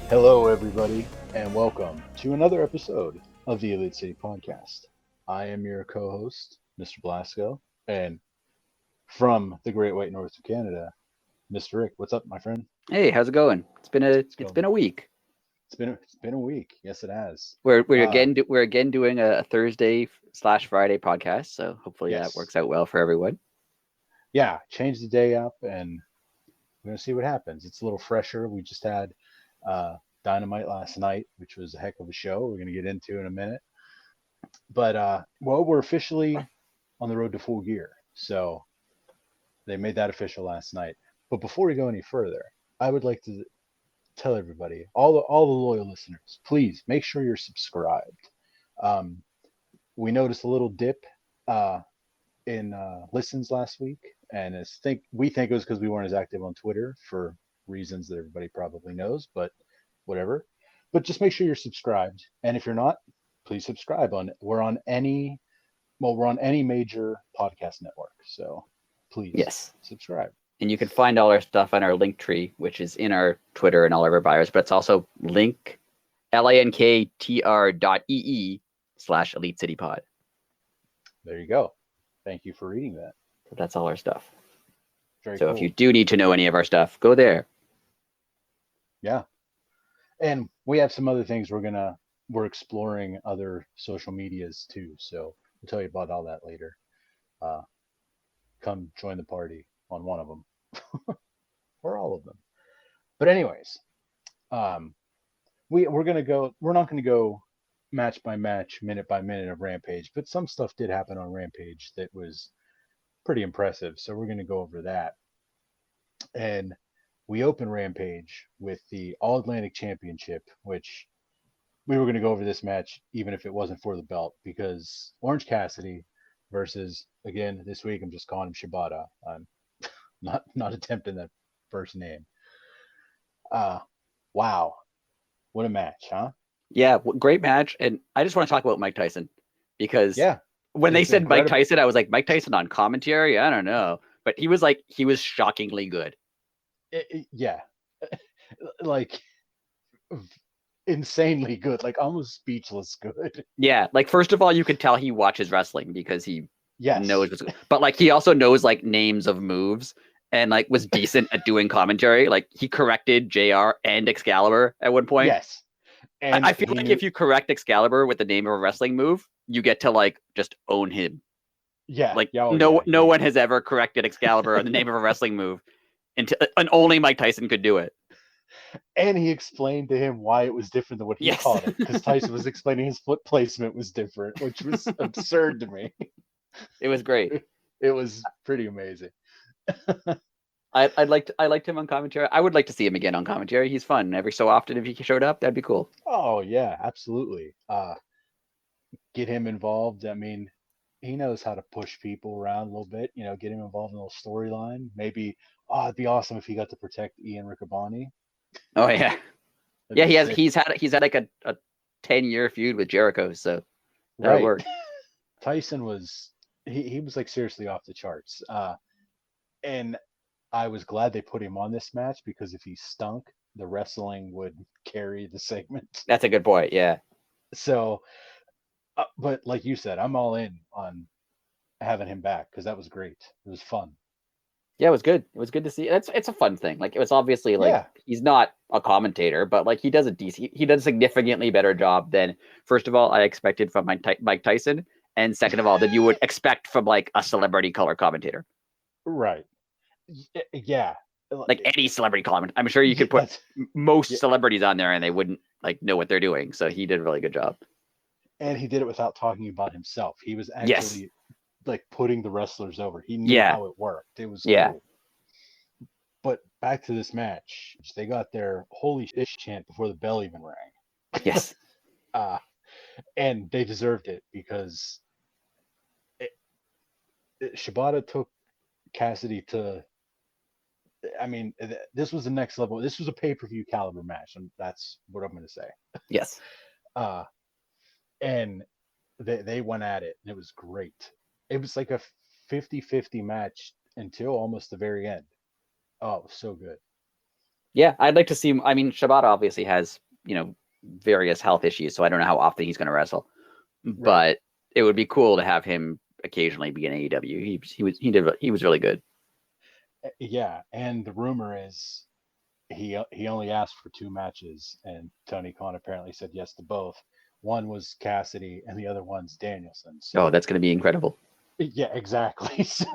Hello, everybody, and welcome to another episode of the Elite City Podcast. I am your co-host, Mr. Blasco, and from the Great White North of Canada, Mr. Rick. What's up, my friend? Hey, how's it going? It's been a It's it's going. been a week. It's been a week. Yes, it has. We're Uh, we're again doing a Thursday slash Friday podcast, so hopefully that yes, works out well for everyone. yeah. Change the day up, and we're gonna see what happens. It's a little fresher. We just had uh, Dynamite last night, which was a heck of a show. We're gonna get into in a minute, but well, we're officially on the road to full gear. So they made that official last night. But before we go any further, I would like to tell everybody, all the loyal listeners, please make sure you're subscribed. Um, we noticed a little dip uh, in listens last week, and we think it was because we weren't as active on Twitter for reasons that everybody probably knows, but whatever. But just make sure you're subscribed, and if you're not, please subscribe. We're on any major podcast network, so please Yes, subscribe. and you can find all our stuff on our link tree, which is in our Twitter and all of our bios. But it's also linktr.ee/Elite City Pod. There you go. Thank you for reading that. So that's all our stuff. Very So cool. if you do need to know any of our stuff, go there. Yeah. And we have some other things we're exploring other social medias too. So we'll tell you about all that later. Uh, come join the party on one of them or all of them. But anyways, um, we're not gonna go match by match, minute by minute of Rampage, but some stuff did happen on Rampage that was pretty impressive. So we're gonna go over that. And we open Rampage with the All Atlantic Championship, which we were going to go over this match even if it wasn't for the belt because Orange Cassidy versus, again, this week I'm just calling him Shibata. I'm not attempting that first name. Uh wow, what a match, huh? Yeah, great match. And I just want to talk about Mike Tyson because Yeah, when they it's said Mike incredible. Tyson, I was like, Mike Tyson on commentary? I don't know. But he was shockingly good. Yeah, like insanely good, like almost speechless good. Yeah, like first of all, you could tell he watches wrestling because he Yes, knows but like he also knows like names of moves and like was decent at doing commentary. Like he corrected JR and Excalibur at one point. yes, and I feel he like knew. if you correct Excalibur with the name of a wrestling move, you get to like just own him. Yeah, Like yeah, oh no yeah, no one has ever corrected Excalibur on the name of a wrestling move and only Mike Tyson could do it. And he explained to him why it was different than what he Yes. called it because Tyson was explaining his foot placement was different, which was absurd to me. It was great. It was pretty amazing. I liked him on commentary. I would like to see him again on commentary. He's fun. Every so often, if he showed up, that'd be cool. Oh yeah, absolutely. Get him involved. I mean, he knows how to push people around a little bit. Get him involved in a little storyline. Maybe, it'd be awesome if he got to protect Ian Riccaboni. Oh yeah, That'd yeah. be sick. He's had like a 10-year feud with Jericho, so that would Right. work. Tyson was he was like seriously off the charts. And I was glad they put him on this match because if he stunk, the wrestling would carry the segment. That's a good point. Yeah, So, but like you said, I'm all in on having him back because that was great. It was fun. yeah. It was good. It was good to see. It's a fun thing. Like it was obviously like Yeah, he's not a commentator, but like he does a decent. He does a significantly better job than first of all I expected from Mike Tyson, and second of all that you would expect from like a celebrity color commentator. right. Yeah, Like any celebrity comment. I'm sure you yeah, could put most yeah. celebrities on there and they wouldn't like know what they're doing. So he did a really good job. And he did it without talking about himself. He was Yes. actually like putting the wrestlers over. He knew Yeah. how it worked. It was Yeah. cool. But back to this match, they got their holy shit chant before the bell even rang. Yes. uh, and they deserved it because Shibata took Cassidy to. I mean, this was the next level. This was a pay-per-view caliber match, and that's what I'm going to say. Yes. Uh, and they went at it, and it was great. It was like a 50-50 match until almost the very end. Oh, it was so good. Yeah, I'd like to see. I mean, Shibata obviously has, various health issues, so I don't know how often he's going to wrestle. Right. But it would be cool to have him occasionally be in AEW. He was really good. Yeah, and the rumor is he only asked for 2 matches, and Tony Khan apparently said yes to both. One was Cassidy, and the other one's Danielson. So Oh, that's going to be incredible. yeah, exactly. So,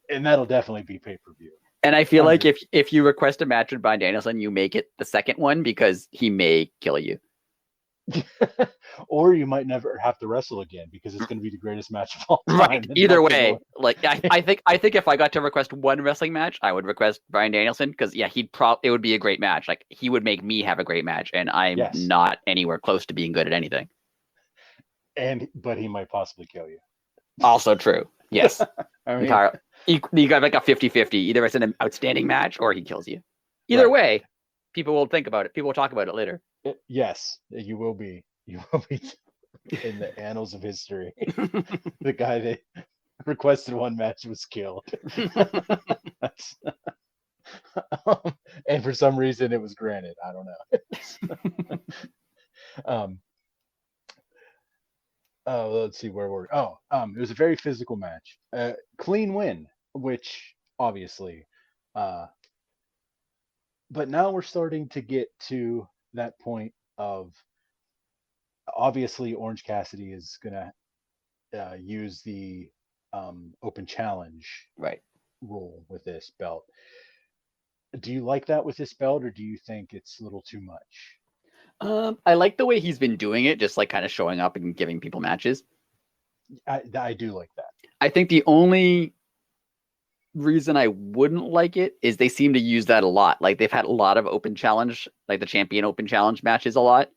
and that'll definitely be pay-per-view. And I feel like if you request a match with Bryan Danielson, you make it the second one because he may kill you. Or you might never have to wrestle again because it's going to be the greatest match of all time. Right. Either way, like I think if I got to request one wrestling match, I would request Bryan Danielson because it would be a great match. Like he would make me have a great match, and I'm not anywhere close to being good at anything. But he might possibly kill you. Also true. Yes. I mean, you got like a 50-50. Either it's an outstanding match or he kills you. Either way, people will think about it. People will talk about it later. Yes, you will be. You will be in the annals of history. The guy that requested one match was killed. And for some reason it was granted. I don't know. Let's see where we're. It was a very physical match. Clean win, which obviously. But now we're starting to get to that point of obviously Orange Cassidy is gonna use the open challenge rule with this belt. Do you like that with this belt, or do you think it's a little too much? I like the way he's been doing it, just like kind of showing up and giving people matches. I do like that. I think the only reason I wouldn't like it is they seem to use that a lot. Like they've had a lot of open challenge, like the champion open challenge matches a lot.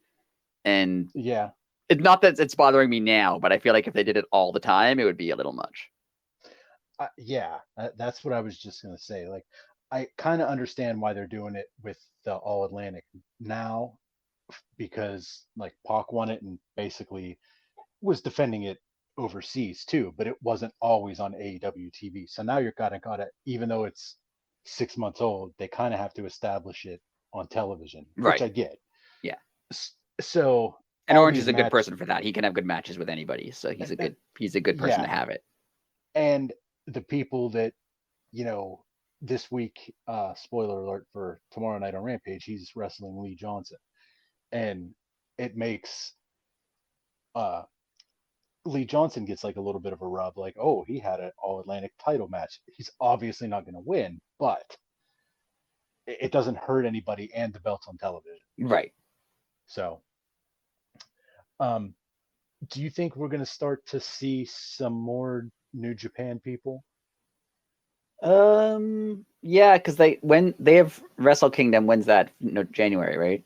And yeah, it's not that it's bothering me now, but I feel like if they did it all the time, it would be a little much. That's what I was just going to say. Like, I kind of understand why they're doing it with the All Atlantic now, because like Pac won it and basically was defending it overseas too, but it wasn't always on AEW TV. So now you're got to, even though it's 6 months old, they kind of have to establish it on television, which I get. Yeah. So, and Orange is a good person for that. He can have good matches with anybody. So he's a good person to have it. And the people that, this week, spoiler alert for tomorrow night on Rampage, he's wrestling Lee Johnson. And it makes Lee Johnson gets like a little bit of a rub, like, oh, he had an All Atlantic title match. He's obviously not going to win, but it doesn't hurt anybody, and the belt's on television. Right. So, do you think we're going to start to see some more New Japan people? Yeah, because when they have Wrestle Kingdom, when's that? No, January, right?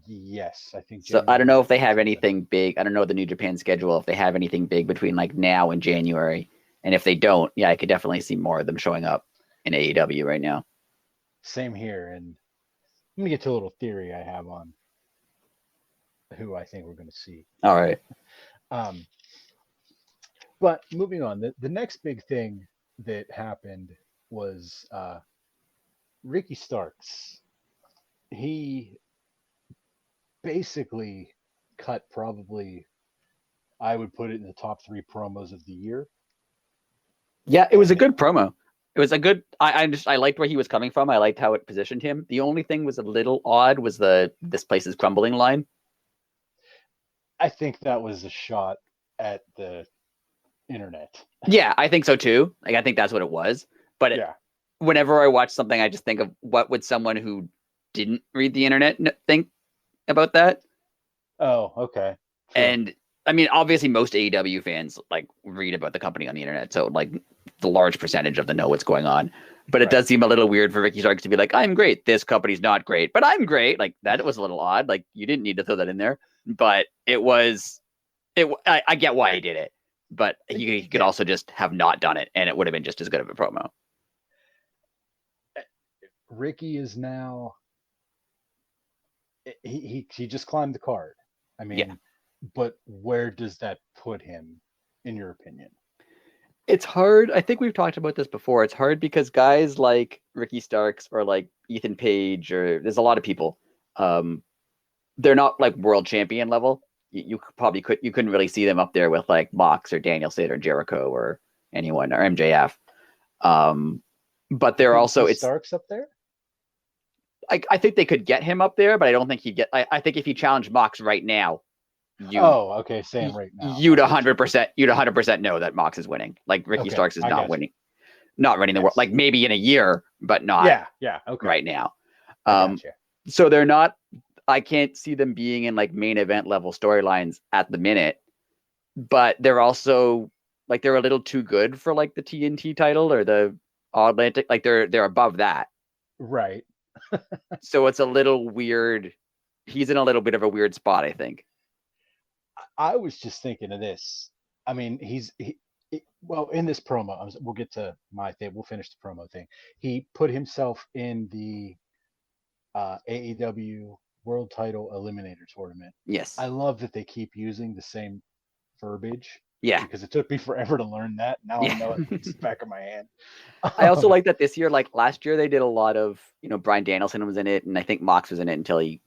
Yes, I think. So I don't know if they have anything big. I don't know the New Japan schedule, if they have anything big between like now and January. And if they don't, I could definitely see more of them showing up in AEW right now. Same here. And I'm going to get to a little theory I have on who I think we're going to see. All right. But moving on, the next big thing that happened was Ricky Starks. He basically cut probably, I would put it in the top 3 promos of the year. Yeah, it was a good promo. It was a good. I liked where he was coming from. I liked how it positioned him. The only thing was a little odd was "this place is crumbling" line. I think that was a shot at the internet. Yeah, I think so too. Like I think that's what it was. But whenever I watch something, I just think of what would someone who didn't read the internet think about that. Oh, okay. Sure. And I mean, obviously, most AEW fans like read about the company on the internet, so like the large percentage of them know what's going on. But it does seem a little weird for Ricky Starks to be like, "I'm great. This company's not great, but I'm great." Like that was a little odd. Like you didn't need to throw that in there, but it was. I get why he did it. but he could Yeah. also just have not done it, and it would have been just as good of a promo. Ricky is now he just climbed the card. I Yeah. mean, but where does that put him, in your opinion? It's hard. I think we've talked about this before. It's hard because guys like Ricky Starks or like Ethan Page, or there's a lot of people. They're not like world champion level. You couldn't really see them up there with like Mox or Danielson or Jericho or anyone or MJF. But they're also Is it's. Starks up there? I think they could get him up there, but I don't think he'd get. I think if he challenged Mox right now, Okay, saying right now. you'd 100% know that Mox is winning. Like Ricky Okay, Starks is I not got you. winning, not winning the world. Yes. Like maybe in a year, but not Yeah, okay. right now. I got you. So they're not. I can't see them being in like main event level storylines at the minute, but they're also like they're a little too good for like the TNT title or the Atlantic. Like they're above that. Right. So it's a little weird. He's in a little bit of a weird spot, I think. I was just thinking of this. I mean, well, in this promo, we'll get to my thing. We'll finish the promo thing. He put himself in the AEW World Title Eliminator Tournament. Yes. I love that they keep using the same verbiage. Yeah. Because it took me forever to learn that. Now I know it like it's the back of my hand. I also like that this year, like last year, they did a lot of, Bryan Danielson was in it, and I think Mox was in it until he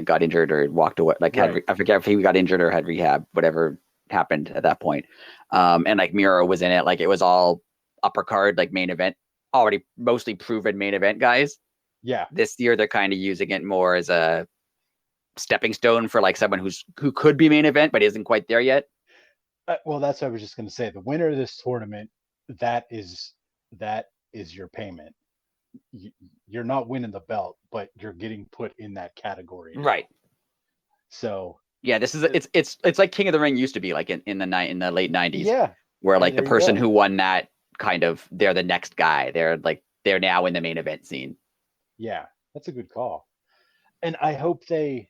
got injured or walked away. Like, Right. I forget if he got injured or had rehab, whatever happened at that point. And like Miro was in it, like it was all upper card, like main event, already mostly proven main event guys. Yeah. This year, they're kind of using it more as a stepping stone for like someone who could be main event but isn't quite there yet. Well, that's what I was just going to say. The winner of this tournament, that is your payment. You're not winning the belt, but you're getting put in that category now. Right. So yeah, this is it's like King of the Ring used to be, like in the late 90s. Yeah. Where like the person who won that kind of, they're the next guy. They're now in the main event scene. Yeah, that's a good call. And I hope they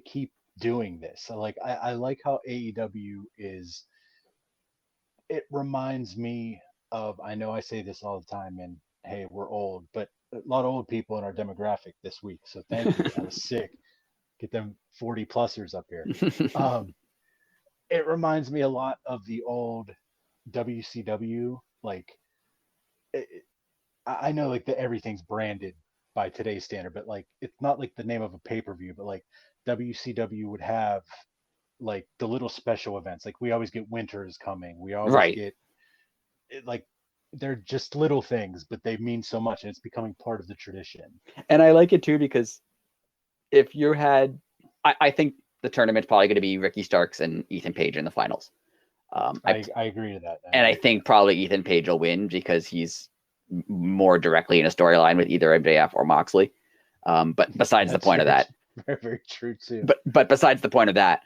keep doing this. I like how AEW is. It reminds me of, I know I say this all the time, and hey, we're old, but a lot of old people in our demographic this week. So thank you. I was sick. Get them 40 plusers up here. It reminds me a lot of the old WCW. Like, I know like that everything's branded by today's standard, but like it's not like the name of a pay-per-view, but like WCW would have like the little special events. Like we always get Winter is Coming. We always get like they're just little things, but they mean so much, and it's becoming part of the tradition. And I like it too because if you had, I think the tournament's probably going to be Ricky Starks and Ethan Page in the finals. I agree to that. And I think probably Ethan Page will win because he's more directly in a storyline with either MJF or Moxley. But besides the point of that, very, very true too. But besides the point of that,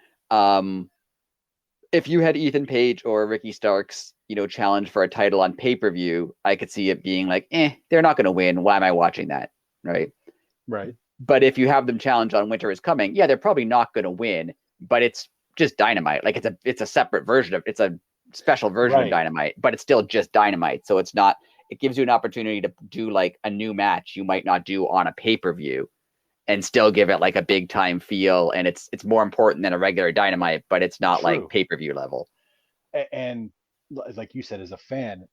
if you had Ethan Page or Ricky Starks, challenge for a title on pay-per-view, I could see it being like, they're not going to win. Why am I watching that? Right. But if you have them challenge on Winter is Coming, they're probably not going to win, but it's just Dynamite. Like it's a separate version it's a special version of Dynamite, but it's still just Dynamite. So it gives you an opportunity to do like a new match you might not do on a pay-per-view and still give it like a big time feel. And it's more important than a regular Dynamite, but it's not like pay-per-view level. And like you said, as a fan,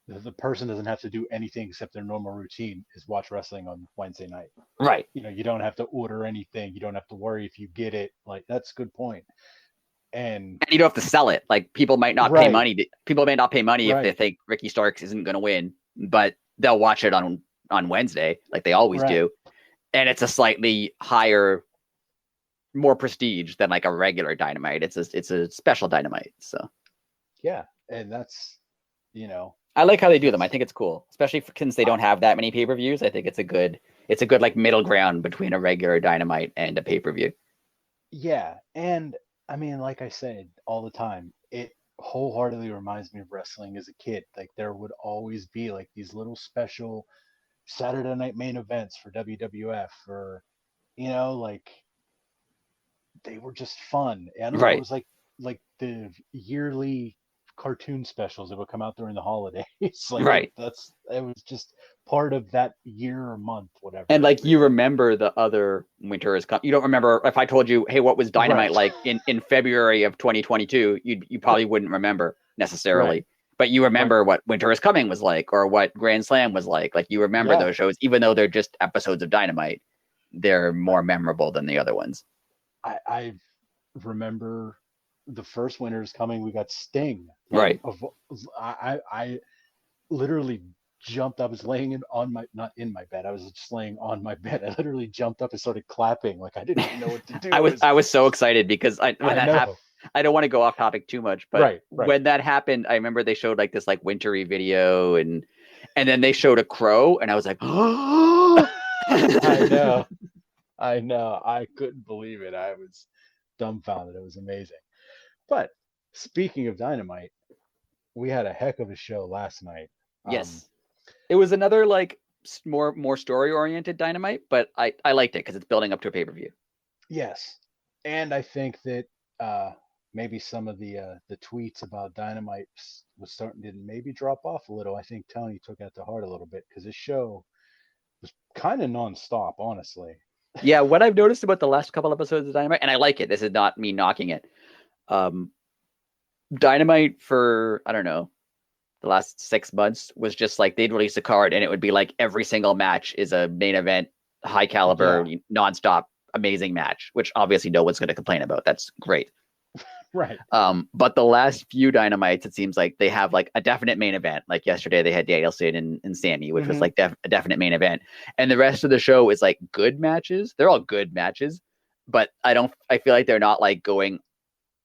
the person doesn't have to do anything except their normal routine is watch wrestling on Wednesday night. Right. You don't have to order anything. You don't have to worry if you get it. Like, that's a good point. And you don't have to sell it. Like people might not pay money. People may not pay money if they think Ricky Starks isn't going to win, but they'll watch it on Wednesday, like they always do. And it's a slightly higher, more prestige than like a regular Dynamite. It's a special Dynamite. So yeah, and that's I like how they do them. I think it's cool, especially since they don't have that many pay-per-views. I think it's a good like middle ground between a regular Dynamite and a pay-per-view. Yeah, and I mean, like I said all the time, it wholeheartedly reminds me of wrestling as a kid. Like there would always be like these little special Saturday night main events for WWF, or like they were just fun. And it was like the yearly cartoon specials that would come out during the holidays. Like Right. it was just part of that year or month, And whatever. like you remember the other winter is coming. You don't remember if I told you, hey, what was Dynamite Right. like in February of 2022? You probably wouldn't remember Right. necessarily, but you But remember what Winter is Coming was like, or what Grand Slam was like. Like you remember yeah, those shows, even though they're just episodes of Dynamite, they're more memorable than the other ones. I remember the first winter is coming. We got Sting. Like Right. I literally jumped. I was laying on my not in my bed. I was just laying on my bed. I literally jumped up and started clapping. Like I didn't even know what to do. I was so excited because when I that happened, know. I don't want to go off topic too much, but Right. Right. when that happened, I remember they showed like this like wintry video and then they showed a crow and I was like, oh, I know. I know. I couldn't believe it. I was dumbfounded. It was amazing. But speaking of Dynamite, we had a heck of a show last night. Um, yes, it was another like more story oriented Dynamite, but I liked it because it's building up to a pay per view. yes, and I think that maybe some of the tweets about Dynamite was starting to maybe drop off a little. I think Tony took that to heart a little bit because his show was kind of nonstop, honestly. Yeah, what I've noticed about the last couple episodes of Dynamite, and I like it. This is not me knocking it. Um, Dynamite for I don't know the last 6 months was just like they'd release a card and it would be like every single match is a main event, high caliber, Yeah, nonstop, amazing match, which obviously no one's going to complain about. That's great. right. But the last few Dynamites, it seems like they have like a definite main event. Like yesterday, they had Danielson and Sammy, which was Hmm. like a definite main event, and the rest of the show is like good matches. They're all good matches, but I don't. I feel like they're not like going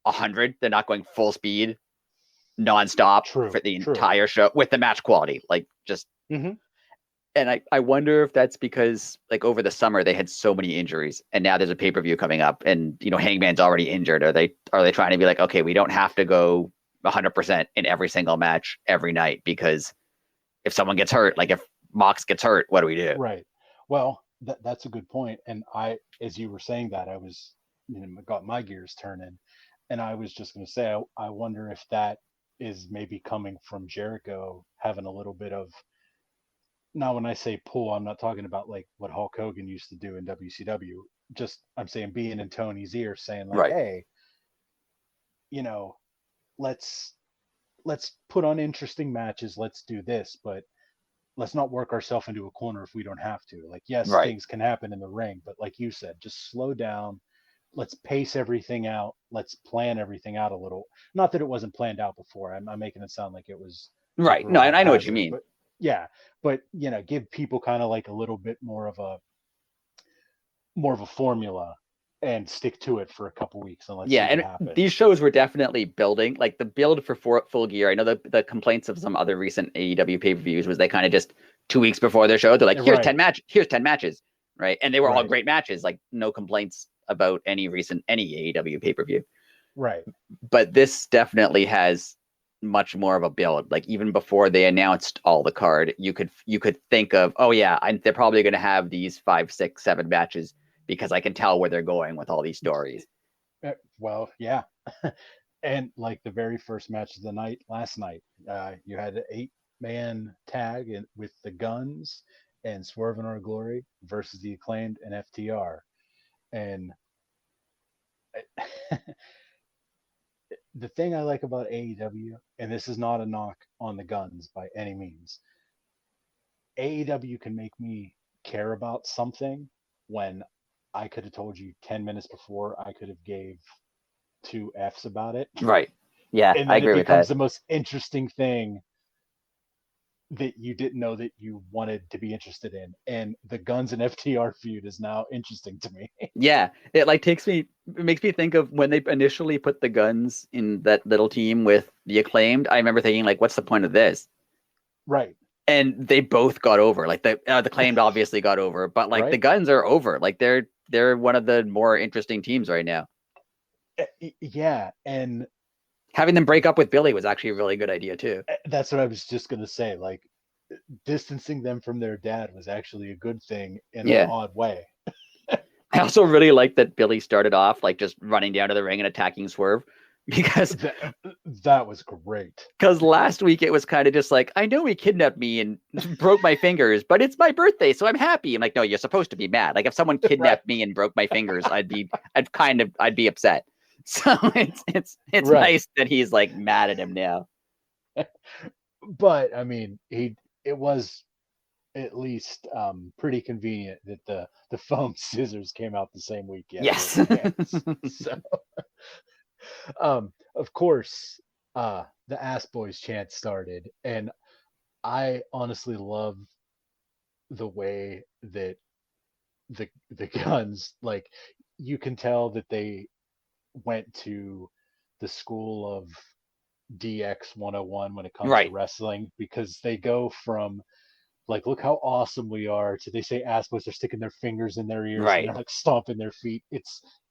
100. They're not going full speed nonstop True. for the True. entire show with the match quality. Like just Hmm. and I wonder if that's because like over the summer they had so many injuries and now there's a pay-per-view coming up and Hangman's already injured. Are they trying to be like, okay, we don't have to go 100% in every single match every night because if someone gets hurt, like if Mox gets hurt, what do we do? Right. Well, that's a good point. And as you were saying that, I was, got my gears turning, and I was just going to say, I wonder if that is maybe coming from Jericho having a little bit of. Now, when I say pull, I'm not talking about like what Hulk Hogan used to do in WCW. Just I'm saying being in Tony's ear, saying like, Right. hey, you know, let's let's put on interesting matches. Let's do this, but let's not work ourselves into a corner if we don't have to. Like, yes, Right. things can happen in the ring, but like you said, just slow down. Let's pace everything out. Let's plan everything out a little. Not that it wasn't planned out before. I'm making it sound like it was Right. super No, I know what you haphazard, mean. but yeah, but give people kind of like a little bit more of a formula and stick to it for a couple weeks and let's Yeah, see what and these happens. shows were definitely building. Like the build for Full Gear. I know the complaints of some other recent AEW pay-per-views was they kind of just 2 weeks before their show, they're like, Right, here's 10 matches, right? And they were all right, great matches, like no complaints about any AEW pay-per-view. right. But this definitely has much more of a build. Like even before they announced all the card, you could think of, oh yeah, they're probably going to have these 5, 6, 7 matches because I can tell where they're going with all these stories. Well, yeah. And like the very first match of the night last night, you had an 8-man tag with the Guns and Swerve and Our Glory versus the Acclaimed and FTR. And the thing I like about AEW, and this is not a knock on the Guns by any means, AEW can make me care about something when I could have told you 10 minutes before I could have gave two F's about it. Right. Yeah, And I then it agree with becomes that. the most interesting thing that you didn't know that you wanted to be interested in. And the Guns and FTR feud is now interesting to me. Yeah, it like it makes me think of when they initially put the Guns in that little team with the Acclaimed. I remember thinking like, what's the point of this? Right. And they both got over. Like the Claimed obviously got over, but like the Right. Guns are over. Like they're one of the more interesting teams right now. Yeah. And Having them break up with Billy was actually a really good idea too. that's what I was just going to say. Like, distancing them from their dad was actually a good thing in an Yeah. odd way. I also really like that Billy started off like just running down to the ring and attacking Swerve because that was great. last week it was kind of just like, I know he kidnapped me and broke my fingers, but it's my birthday, so I'm happy. I'm like, no, you're supposed to be mad. Like if someone kidnapped me and broke my fingers, I'd be upset. So it's Right. nice that he's like mad at him now. But I mean, it was at least pretty convenient that the foam scissors came out the same weekend. Yes. So, of course, the Ass Boys chant started, and I honestly love the way that the Guns, like, you can tell that they went to the school of DX 101 when it comes to Right. wrestling, because they go from like, look how awesome we are, to they say ass boys, they're sticking their fingers in their ears and Right. they're like stomping their feet.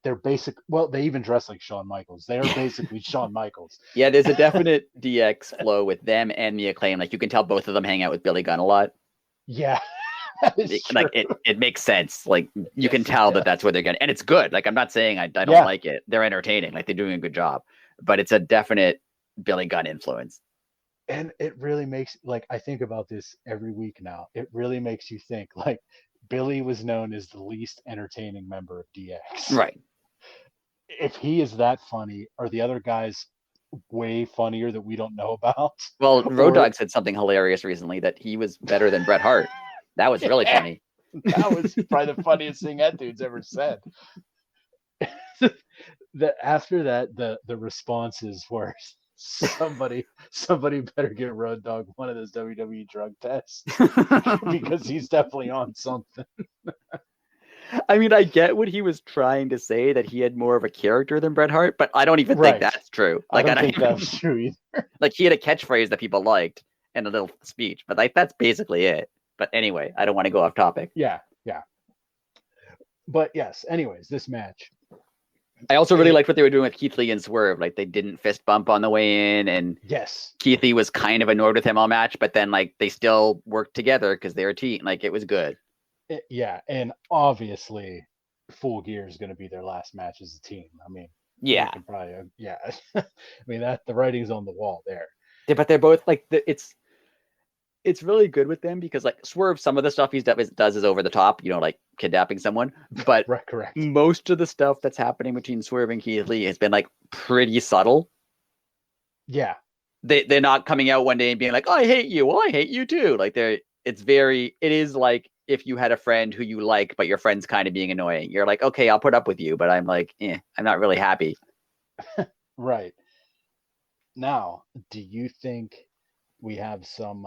They're basic. Well, they even dress like Shawn Michaels. They are basically Shawn Michaels. Yeah, there's a definite DX flow with them and the Acclaim. Like you can tell both of them hang out with Billy Gunn a lot. Yeah, that is true. Like it makes sense. Like you Yes, can tell that that's where they're getting, and it's good. Like I'm not saying I don't Yeah. like it. They're entertaining. Like they're doing a good job, but it's a definite Billy Gunn influence. And it really makes, like, I think about this every week now. It really makes you think, like, Billy was known as the least entertaining member of DX. Right. If he is that funny, are the other guys way funnier that we don't know about? Well, Road Or- Dogg said something hilarious recently that he was better than Bret Hart. That was really Yeah. funny. That was probably the funniest thing that dude's ever said. After that, the responses were somebody better get Road Dogg one of those WWE drug tests, because he's definitely on something. I mean, I get what he was trying to say, that he had more of a character than Bret Hart, but I don't even Right. think that's true. I Like don't think that's true either. like he had a catchphrase that people liked and a little speech, but like that's basically it. But anyway, I don't want to go off topic. Yeah. But yes, anyways, this match. I also really liked what they were doing with Keith Lee and Swerve. Like they didn't fist bump on the way in, and Yes. Keith Lee was kind of annoyed with him all match, but then like they still worked together because they were a team. Like it was good. Yeah, and obviously, Full Gear is going to be their last match as a team. I mean, Yeah, probably, yeah. I mean, that the writing's on the wall there. but they're both like it's really good with them because like Swerve, some of the stuff he does is over the top, you know, like kidnapping someone. But Right, correct. most of the stuff that's happening between Swerve and Keith Lee has been like pretty subtle. Yeah. They're not coming out one day and being like, "Oh, I hate you." Well, I hate you too. Like it is like if you had a friend who you like, but your friend's kind of being annoying. You're like, okay, I'll put up with you, but I'm like, I'm not really happy. Right. Now, do you think we have some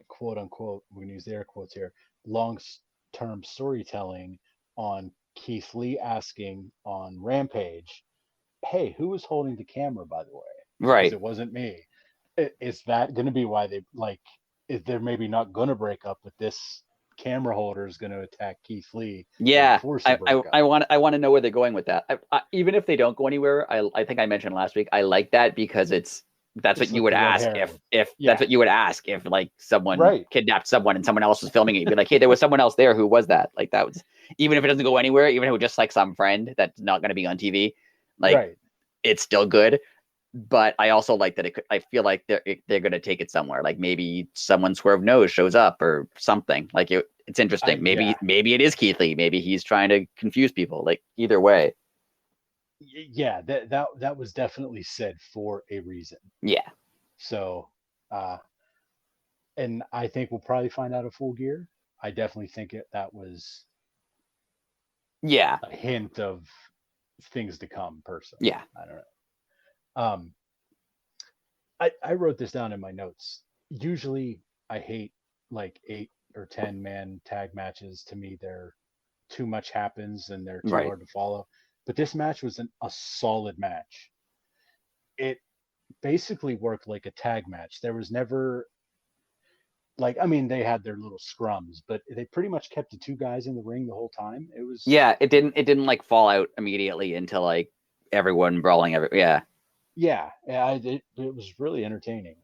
quote unquote, we're going to use air quotes here, long-term storytelling on Keith Lee asking on Rampage, hey, who was holding the camera, by the way? Right. Because it wasn't me. Is that going to be why they, like, is they're maybe not going to break up, but this camera holder is going to attack Keith Lee? Yeah, I want to know where they're going with that. Even if they don't go anywhere, I think I mentioned last week, I like that because that's what you would ask if that's what you would ask if like someone kidnapped someone and someone else was filming it. You'd be like, hey, there was someone else there. Who was that? Like that was, even if it doesn't go anywhere, even if it was just like some friend that's not going to be on TV, like it's still good. But I also like that I feel like they're going to take it somewhere. Like maybe someone Swerve knows shows up or something. Like it's interesting. Maybe it is Keith Lee. Maybe he's trying to confuse people. Like either way. Yeah, that was definitely said for a reason. Yeah. So, and I think we'll probably find out a Full Gear. I definitely think that was a hint of things to come. Personally, I don't know. I wrote this down in my notes. Usually, I hate like 8 or 10 man tag matches. To me, they're too much happens and they're too hard to follow. But this match was a solid match. It basically worked like a tag match. There was never, like, I mean, they had their little scrums, but they pretty much kept the two guys in the ring the whole time. It was it didn't like fall out immediately into like everyone brawling it was really entertaining.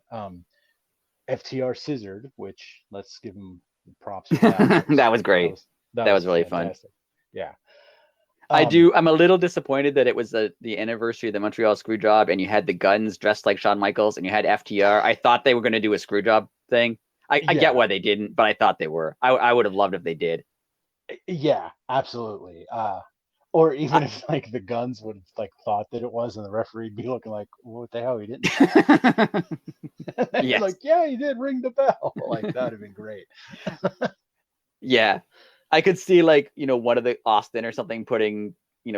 FTR scissored, which let's give them props for that. That was great. That was really fantastic. fun. Yeah. I do. I'm a little disappointed that it was the anniversary of the Montreal Screwjob, and you had the Guns dressed like Shawn Michaels, and you had FTR. I thought they were going to do a Screwjob thing. I get Yeah, why they didn't, but I thought they were. I would have loved if they did. yeah, absolutely. Or I, even if like the Guns would have like thought that it was, and the referee'd be looking like, "What the hell? He didn't tell me." You're yes, like, "Yeah, he did ring the bell." Like that'd have been great. yeah, I could see like one of the Austin or something putting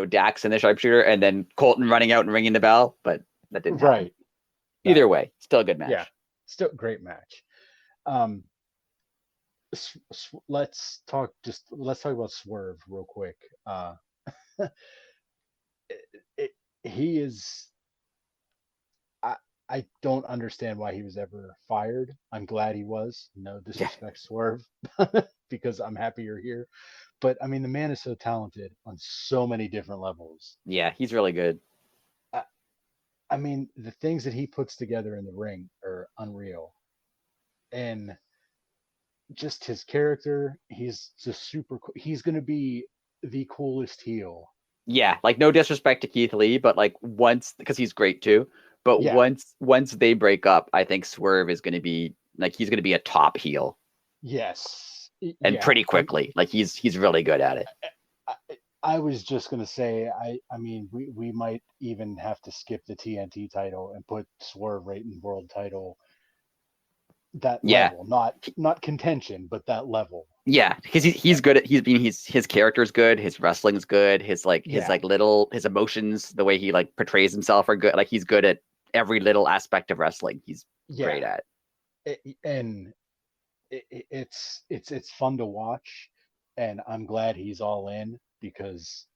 Dax in the sharpshooter, and then Colton running out and ringing the bell, but that didn't happen. Right. Either Right. way, still a good Yeah. match. Still great match. Um, let's talk about Swerve real quick. It, he is I I don't understand why he was ever fired. I'm glad he was. No Yeah, disrespect, Swerve, because I'm happy you're here. But I mean, the man is so talented on so many different levels. yeah, he's really good. I, I mean, the things that he puts together in the ring are unreal, and just his character. He's just super. He's gonna be the coolest heel. Yeah, like no disrespect to Keith Lee, but like once because he's great too. But Yeah. once they break up, I think Swerve is going to be like he's going to be a top heel Yes. and Yeah. pretty quickly. Like he's really good at it. I, I was just gonna say, I mean, we might even have to skip the TNT title and put Swerve right in world title, that Yeah, level, not contention, but that level. yeah, because Uh, he's good at his character's good, his wrestling's good, his Yeah, like little his emotions, the way he like portrays himself are good. Like he's good at every little aspect of wrestling. He's yeah, great at. and it's fun to watch, and I'm glad he's all in because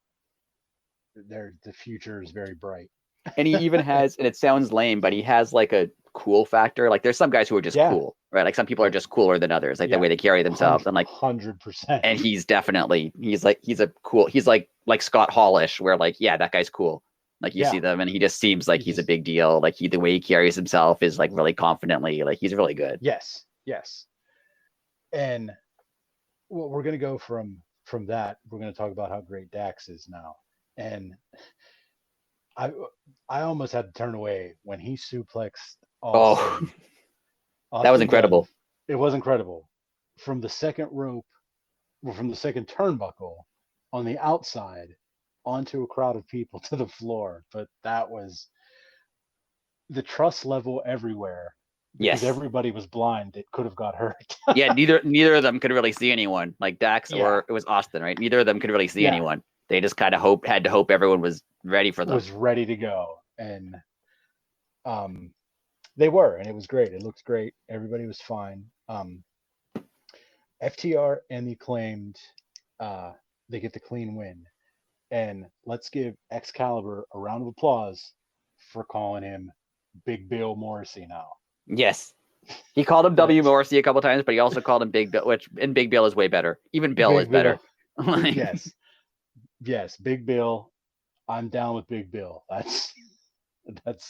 the future is very bright. And he even has, and it sounds lame, but he has like a cool factor. Like there's some guys who are just Yeah, cool, right? Like some people are uh, just cooler than others, like the yeah, way they carry themselves. And like, 100%. and he's a cool, he's like Scott Hallish, where like, yeah, that guy's cool. Like you see Yeah, them and he just seems like he he's a just big deal. Like the way he carries himself is like really confidently, like he's really good. yes, yes, and well, we're going to go from that. We're going to talk about how great Dax is now, and I I almost had to turn away when he suplexed Oh, Austin. that was Austin Gunn. incredible. It was incredible from the second rope, or from the second turnbuckle on the outside onto a crowd of people to the floor. But that was the trust level everywhere because Yes. everybody was blind that could have got hurt. Yeah, neither of them could really see anyone, like Dax Yeah, or it was Austin, right? Neither of them could really see yeah, anyone. They just kind of had to hope everyone was ready for them. was ready to go, and um, they were, and it was great. It looked great. Everybody was fine. FTR and the Acclaimed, uh, they get the clean win, and let's give Excalibur a round of applause for calling him Big Bill Morrissey now. Yes. He called him W. That's Morrissey a couple times, but he also called him Big Bill, which and Big Bill is way better. Even Bill is Big better. Bill. Yes, yes, Big Bill. I'm down with Big Bill. That's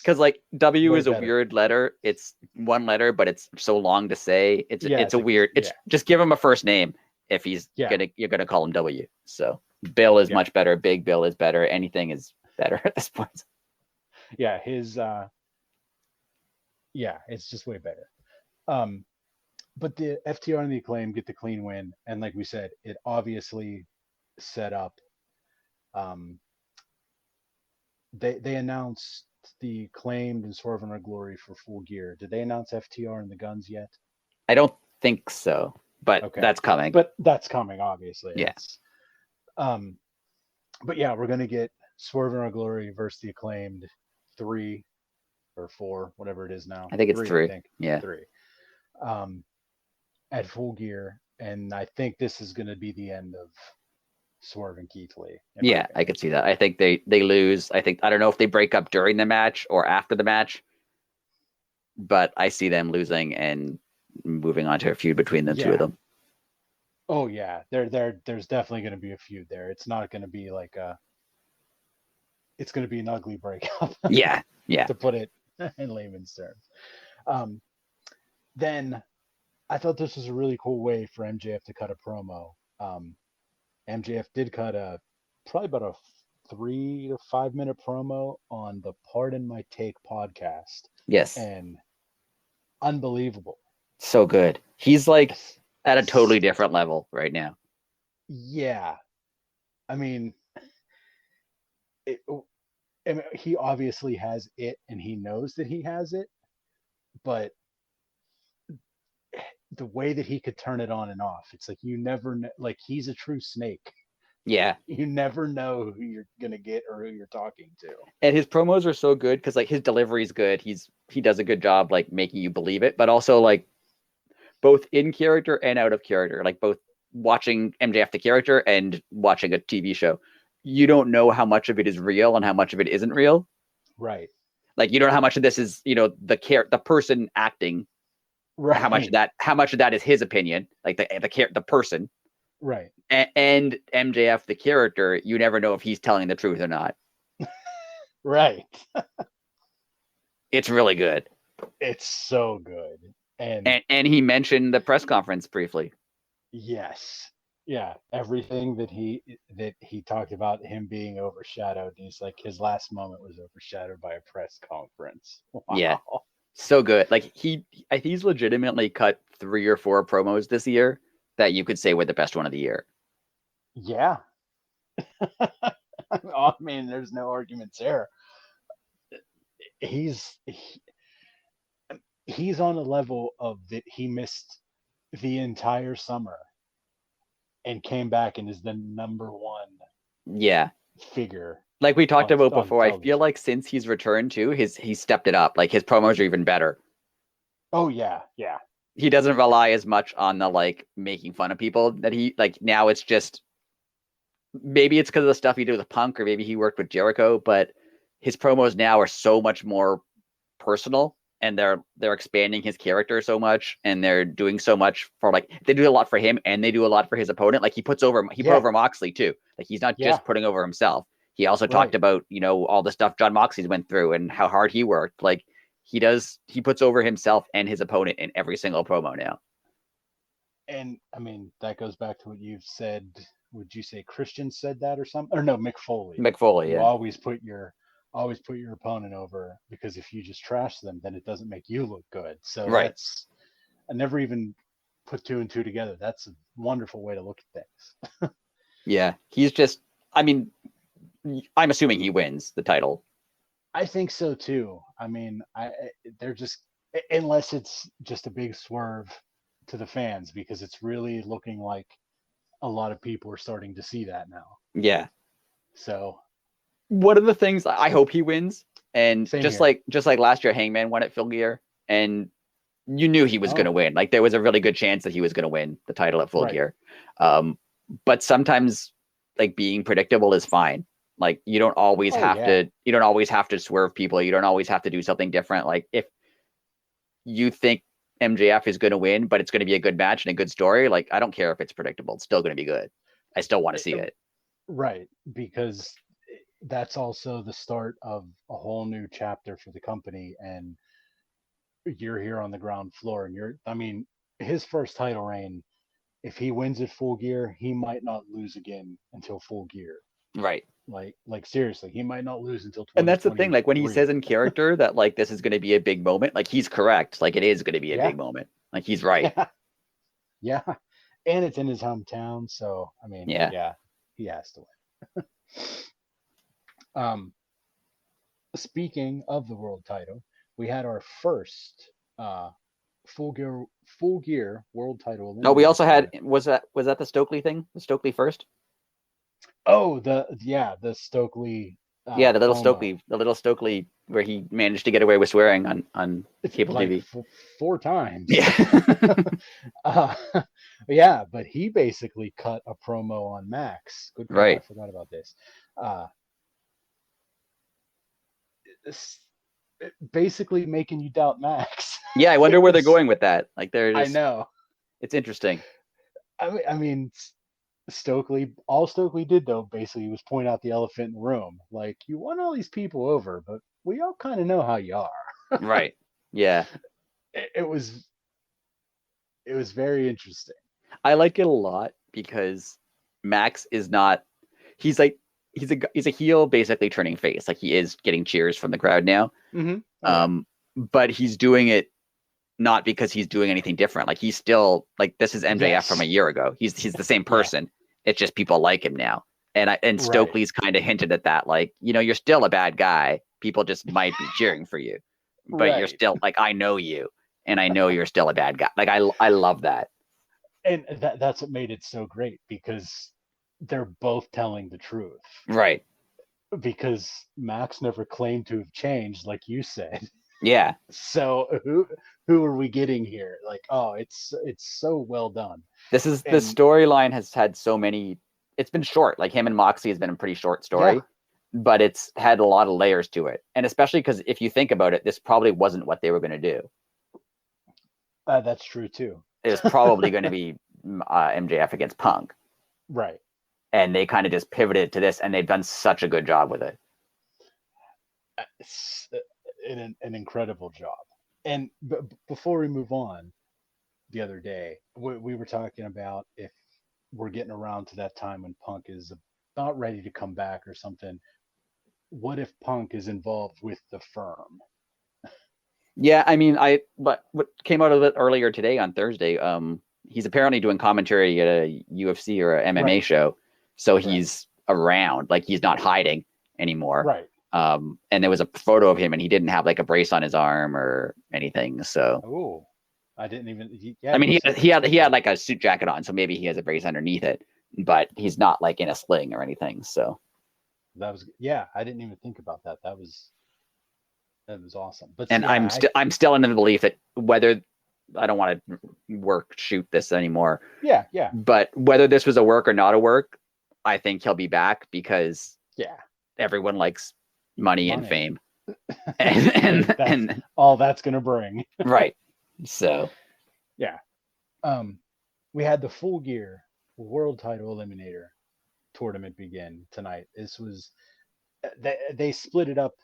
Because like W way is a better. weird letter. It's one letter, but it's so long to say. Yeah, It's a weird. It's yeah, just give him a first name if yeah, you're gonna call him W. So Bill is yeah, much better. Big Bill is better. Anything is better at this point. yeah. His yeah, it's just way better. Um, but the FTR and the Acclaim get the clean win, and like we said, it obviously set up. Um, they announced the Acclaimed and Swerve in Our Glory for Full Gear. Did they announce FTR and the Guns yet? I don't think so, but Okay, that's coming. but that's coming, obviously. Yeah, It's um, but yeah, we're gonna get Swerve in Our Glory versus the Acclaimed 3 or 4, whatever it is now. I think it's 3, I three. think. Yeah, 3. Um, at Full Gear, and I think this is gonna be the end of Swerve and Keith Lee, in my yeah, I opinion. could see that. I think they lose. I don't know if they break up during the match or after the match, but I see them losing and moving on to a feud between the two of Yeah. them. Oh yeah. There's definitely gonna be a feud there. It's not gonna be like a. It's gonna be an ugly breakup, Yeah, yeah. to put it in layman's terms. Um, then I thought this was a really cool way for MJF to cut a promo. MJF did cut a probably about a 3 to 5 minute promo on the Pardon My Take podcast, Yes, and unbelievable. so good. He's like S- at a totally s- different level right now. Yeah, I mean, it, I mean, he obviously has it, and he knows that he has it, but the way that he could turn it on and off, it's like you never know. Like he's a true snake. Yeah, You never know who you're gonna get or who you're talking to. and his promos are so good because like his delivery is good. He does a good job like making you believe it, but also like both in character and out of character, like both watching MJF the character and watching a TV show. You don't know how much of it is real and how much of it isn't real. Right. Like you don't know how much of this is, the person acting, Right. how much of that is his opinion, like the person. Right. And MJF the character, you never know if he's telling the truth or not. Right. It's really good. It's so good. And And he mentioned the press conference briefly. yes. Yeah. Everything that he talked about him being overshadowed. He's like his last moment was overshadowed by a press conference. Wow. Yeah. So good. Like he's legitimately cut 3 or 4 promos this year that you could say were the best one of the year. Yeah. I mean, there's no arguments there. He's he, he's on a level of that he missed the entire summer and came back and is the number one Yeah. figure Like we talked about on before, I feel television. like since he's returned too, he's stepped it up. Like his promos are even better. Oh yeah, yeah, He doesn't rely as much on the like making fun of people that he like now it's just maybe it's because of the stuff he did with Punk or maybe he worked with Jericho, but his promos now are so much more personal and they're expanding his character so much and they're doing so much for like they do a lot for him and they do a lot for his opponent. Like he put yeah, over Moxley too. Like he's not yeah. just putting over himself. He also talked Right. about, all the stuff John Moxley's went through and how hard he worked. Like he puts over himself and his opponent in every single promo now. And I mean that goes back to what you've said. Would you say Christian said that or something? Or no, Mick Foley. Mick Foley, You yeah. always put your opponent over because if you just trash them, then it doesn't make you look good. So Right. that's I never even put two and two together. That's a wonderful way to look at things. Yeah. He's just I mean, I'm assuming he wins the title. I think so too. I mean, they're just unless it's just a big swerve to the fans because it's really looking like a lot of people are starting to see that now. Yeah. So One of the things I hope he wins, and same just here. like last year, Hangman won at Full Gear, and you knew he was going to Oh, win. Like there was a really good chance that he was going to win the title at Full right. Gear. But sometimes like being predictable is fine. Like you don't always Oh have yeah. to swerve people. You don't always have to do something different. Like if you think MJF is going to win, but it's going to be a good match and a good story, like I don't care if it's predictable. It's still going to be good. I still want to see it. Right. Because that's also the start of a whole new chapter for the company and you're here on the ground floor and I mean, his first title reign, if he wins at Full Gear, he might not lose again until Full Gear. Right. Like seriously, he might not lose until And that's the thing. Like when he 2023. says in character that like this is going to be a big moment, like he's correct. Like it is going to be a Yeah. big moment. Like he's right. Yeah. Yeah. And it's in his hometown, so I mean, Yeah. yeah, he has to win. um Speaking of the world title, we had our first full gear world title No, we also had eliminator. was that the Stokely thing? The Stokely first? Oh, the Stokely Yeah, promo. The little Stokely where he managed to get away with swearing on It's cable like TV. four times. Yeah. uh, yeah, but he basically cut a promo on Max. Good call. I Right. forgot about this. Uh, s- Basically making you doubt Max. Yeah, I It wonder where they're was. going with that. Like they're I just know. it's interesting. I mean, all Stokely did though basically was point out the elephant in the room. Like, you won all these people over, but we all kind of know how you are. Right. Yeah. It was very interesting. I like it a lot because Max is not he's like he's a heel basically turning face. Like he is getting cheers from the crowd now. Mm-hmm. Oh, But he's doing it not because he's doing anything different. Like he's still like this is MJF from a yes. year ago. He's the same Yeah. person. It's just people like him now. And Right. Stokely's kind of hinted at that, like, you're still a bad guy. People just might be cheering for you, but you're Right. still like, I know you, and I know you're still a bad guy. Like I love that. And that's what made it so great, because they're both telling the truth. Right. Because Max never claimed to have changed, like you said. Yeah. So who are we getting here? Like, oh, it's so well done. The And storyline has had so many. It's been short. Like him and Moxie has been a pretty short story, yeah, but it's had a lot of layers to it. And especially because if you think about it, this probably wasn't what they were going to do. that's true too. It was probably going to be MJF against Punk. Right. And they kind of just pivoted to this, and they've done such a good job with it. It's an incredible job. And before we move on, the other day we were talking about if we're getting around to that time when Punk is about ready to come back or something. What if Punk is involved with the Firm? Yeah, I mean, but what came out of it earlier today on Thursday, he's apparently doing commentary at a UFC or a MMA Right. show, so he's around, like he's not hiding anymore. Right. And there was a photo of him, and he didn't have like a brace on his arm or anything. So, Oh, I didn't even. Yeah. I mean, he had like a suit jacket on, so maybe he has a brace underneath it, but he's not like in a sling or anything. So That was, yeah. I didn't even think about that. That was awesome. But and yeah, I'm still in the belief that whether I don't want to shoot this anymore. yeah, yeah, But whether this was a work or not a work, I think he'll be back because yeah. everyone likes money and Money. fame. And That's all that's gonna bring. right. So Yeah. We had the Full Gear World Title Eliminator tournament begin tonight. This was they split it up.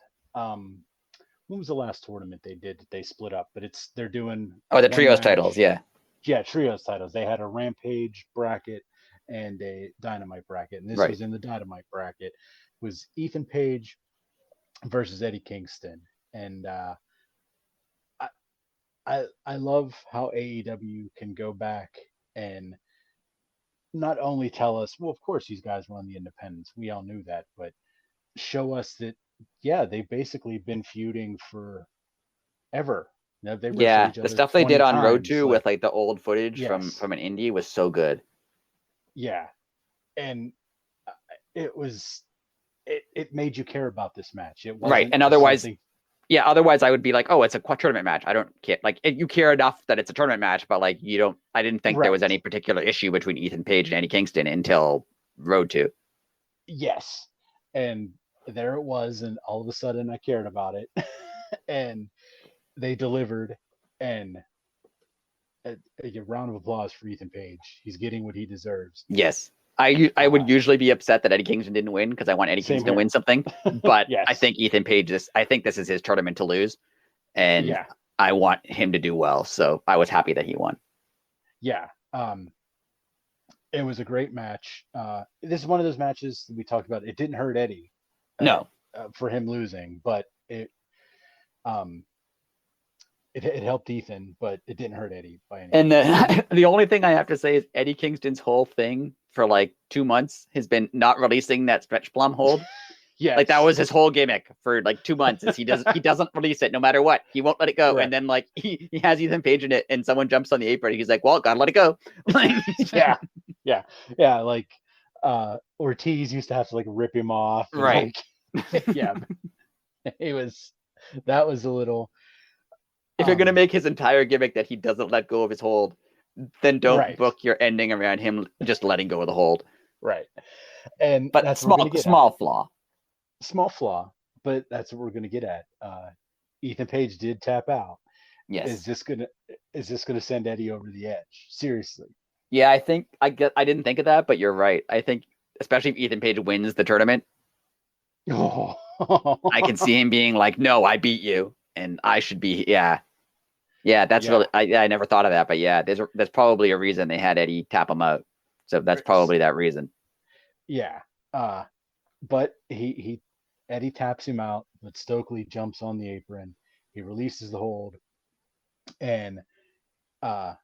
When was the last tournament they did that they split up? But they're doing the one trios match. titles, yeah. Yeah, trios titles. They had a Rampage bracket and a Dynamite bracket, and this Right. was in the Dynamite bracket. Was Ethan Page versus Eddie Kingston, and I love how AEW can go back and not only tell us, well, of course these guys run the independents, we all knew that, but show us that, yeah, they've basically been feuding for ever. Now, they wrestled Yeah, each the other stuff they did 20 on Road times, to with like the old footage from yes, an indie was so good. yeah, and it was it made you care about this match. It wasn't Right. And otherwise, something. yeah, otherwise I would be like, oh, it's a tournament match. I don't care. Like you care enough that it's a tournament match, but like I didn't think there was Right. any particular issue between Ethan Page and Eddie Kingston until Road to. Yes, and there it was, and all of a sudden I cared about it, and they delivered, and a round of applause for Ethan Page. He's getting what he deserves. Yes. I would usually be upset that Eddie Kingston didn't win because I want Eddie Same Kingston to here. win something. But Yes. I think Ethan Page I think this is his tournament to lose. And Yeah. I want him to do well. So I was happy that he won. Yeah. It was a great match. This is one of those matches that we talked about. It didn't hurt Eddie. No. For him losing, but it helped Ethan, but it didn't hurt Eddie by any And the only thing I have to say is Eddie Kingston's whole thing for like 2 months has been not releasing that stretch plum hold. Yes. Like that was his whole gimmick for like 2 months. Is he doesn't release it no matter what. He won't let it go. Right. And then like he has Ethan Page in it, and someone jumps on the apron. He's like, "Well, gotta let it go." yeah. Like Ortiz used to have to like rip him off. And, right. Like, yeah. That was a little. If you're gonna make his entire gimmick that he doesn't let go of his hold, then don't book your ending around him just letting go of the hold. Right. And but that's small flaw. Small flaw, but that's what we're gonna get at. Ethan Page did tap out. Yes. Is this gonna send Eddie over the edge? Seriously. Yeah, I think I didn't think of that, but you're right. I think especially if Ethan Page wins the tournament, I can see him being like, "No, I beat you, and I should be." Yeah. That's really. I never thought of that, but yeah, there's probably a reason they had Eddie tap him out. So that's probably that reason. Yeah. but Eddie taps him out, but Stokely jumps on the apron. He releases the hold, and uh,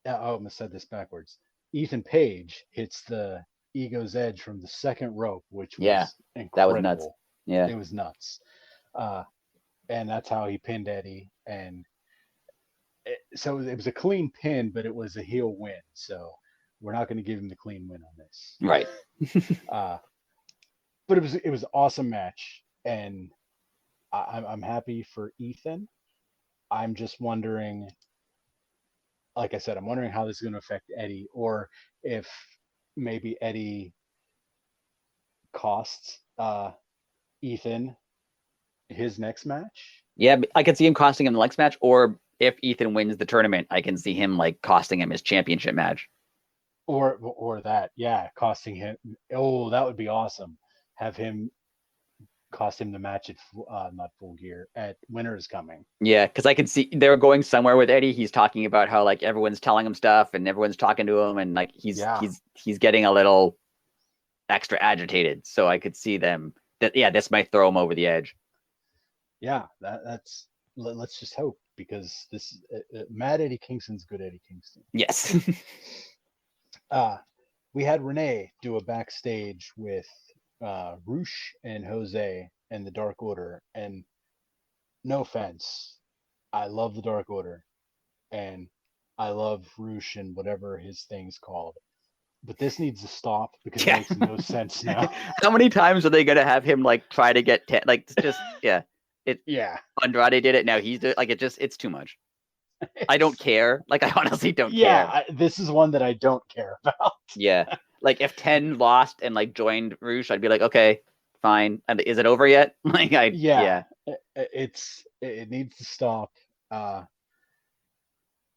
I almost said this backwards. Ethan Page hits the Ego's Edge from the second rope, which Yeah, was that was nuts. incredible. Yeah. It was nuts. Uh, and that's how he pinned Eddie. And so it was a clean pin, but it was a heel win. So we're not going to give him the clean win on this. Right. Uh, but it was an awesome match, and I'm happy for Ethan. I'm just wondering, like I said, I'm wondering how this is going to affect Eddie, or if maybe Eddie costs Ethan his next match, Yeah, I could see him costing him the next match, or if Ethan wins the tournament, I can see him like costing him his championship match. or that, yeah, costing him. Oh, that would be awesome. Have him cost him the match at not Full Gear, at Winter is Coming. Yeah, because I can see they're going somewhere with Eddie. He's talking about how like everyone's telling him stuff and everyone's talking to him, and like he's Yeah, he's he's getting a little extra agitated. So I could see them that yeah, this might throw him over the edge. yeah, that's let's just hope, because this Mad Eddie Kingston's good Eddie Kingston. Yes. Uh, we had Renee do a backstage with Roosh and Jose and the Dark Order. And no offense, I love the Dark Order, and I love Roosh and whatever his thing's called. But this needs to stop, because it Yeah. makes no sense now. How many times are they gonna have him like try to get like just yeah? It Yeah. Andrade did it. Now he's like it's too much. I don't care. Like I honestly don't care. Yeah, this is one that I don't care about. Yeah. Like if 10 lost and like joined Rouge, I'd be like, okay, fine. And is it over yet? Like Yeah, yeah. it needs to stop.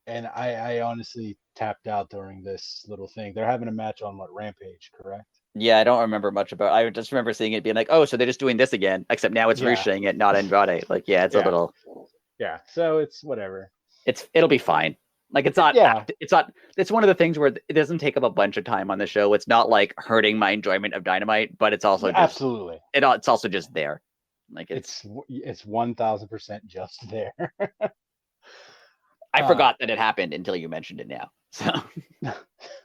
And I honestly tapped out during this little thing. They're having a match on what, Rampage, correct? Yeah, I don't remember much about I just remember seeing it being like, oh, so they're just doing this again, except now it's Rouge Yeah, saying it, not Andrade. Like, yeah, it's a yeah, little yeah. So it's whatever. it'll be fine. Like Yeah, it's one of the things where it doesn't take up a bunch of time on the show. It's not like hurting my enjoyment of Dynamite, but it's also just absolutely. it's also just there. Like It's 1,000% just there. I Uh, forgot that it happened until you mentioned it now. So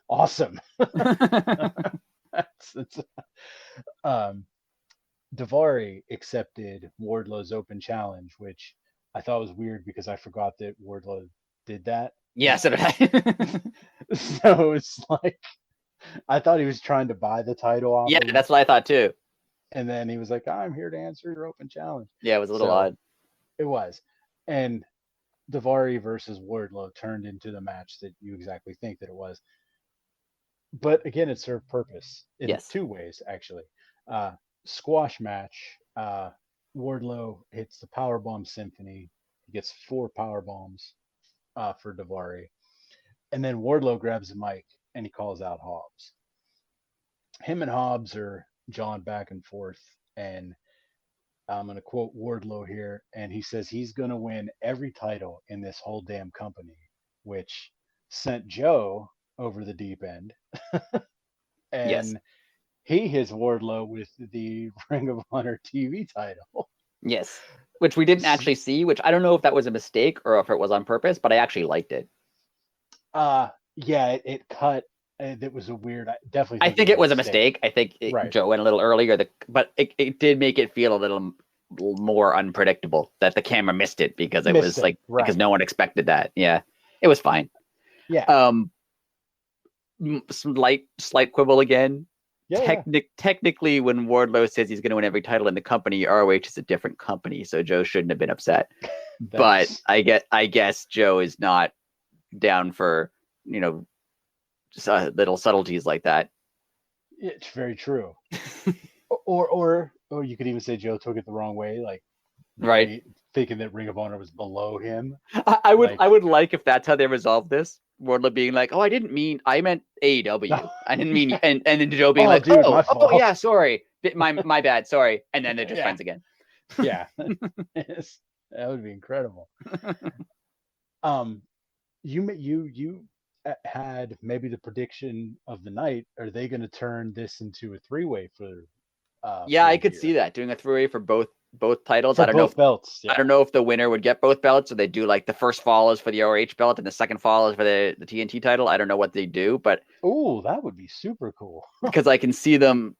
awesome. It's, um, Davari accepted Wardlow's open challenge, which I thought was weird, because I forgot that Wardlow did that. yeah, so did I. So it's like, I thought he was trying to buy the title off Yeah, him, that's what I thought too. and then he was like, "I'm here to answer your open challenge." Yeah, it was a little So odd. it was, and Davari versus Wardlow turned into the match that you exactly think that it was. But again, it served purpose in Yes. two ways, actually. Uh, Squash match. Wardlow hits the powerbomb symphony. He gets 4 power bombs for Davari, and then Wardlow grabs the mic and he calls out Hobbs. Him and Hobbs are jawing back and forth, and I'm going to quote Wardlow here, and he says he's going to win every title in this whole damn company, which sent Joe over the deep end. Yes. And he hits Wardlow with the Ring of Honor TV title. Yes. Which we didn't actually see, which I don't know if that was a mistake or if it was on purpose, but I actually liked it. Yeah, it cut. It was a weird. I definitely I think think it was a mistake. I think Right. Joe went a little earlier, but it did make it feel a little more unpredictable that the camera missed it because it was like because no one expected that. Yeah, it was fine. Yeah. Slight quibble again. Yeah. Technically, when Wardlow says he's going to win every title in the company, ROH is a different company, so Joe shouldn't have been upset. But I guess Joe is not down for little subtleties like that. It's very true. or you could even say Joe took it the wrong way, like right, thinking that Ring of Honor was below him. I would like if that's how they resolve this. Wardlow being like, "Oh, I meant AEW. I didn't mean," and then Joe being like, dude, "Oh, yeah, sorry, my bad, sorry," and then they're just friends again. Yeah, that would be incredible. You had maybe the prediction of the night. Are they going to turn this into a three-way for Yeah, I Full could see Gear that doing a three-way for both titles. for both belts? I Yeah. don't know if the winner would get both belts, or they do like the first fall is for the ROH belt and the second fall is for the TNT title. I don't know what they do, but Oh, that would be super cool. because I can see them,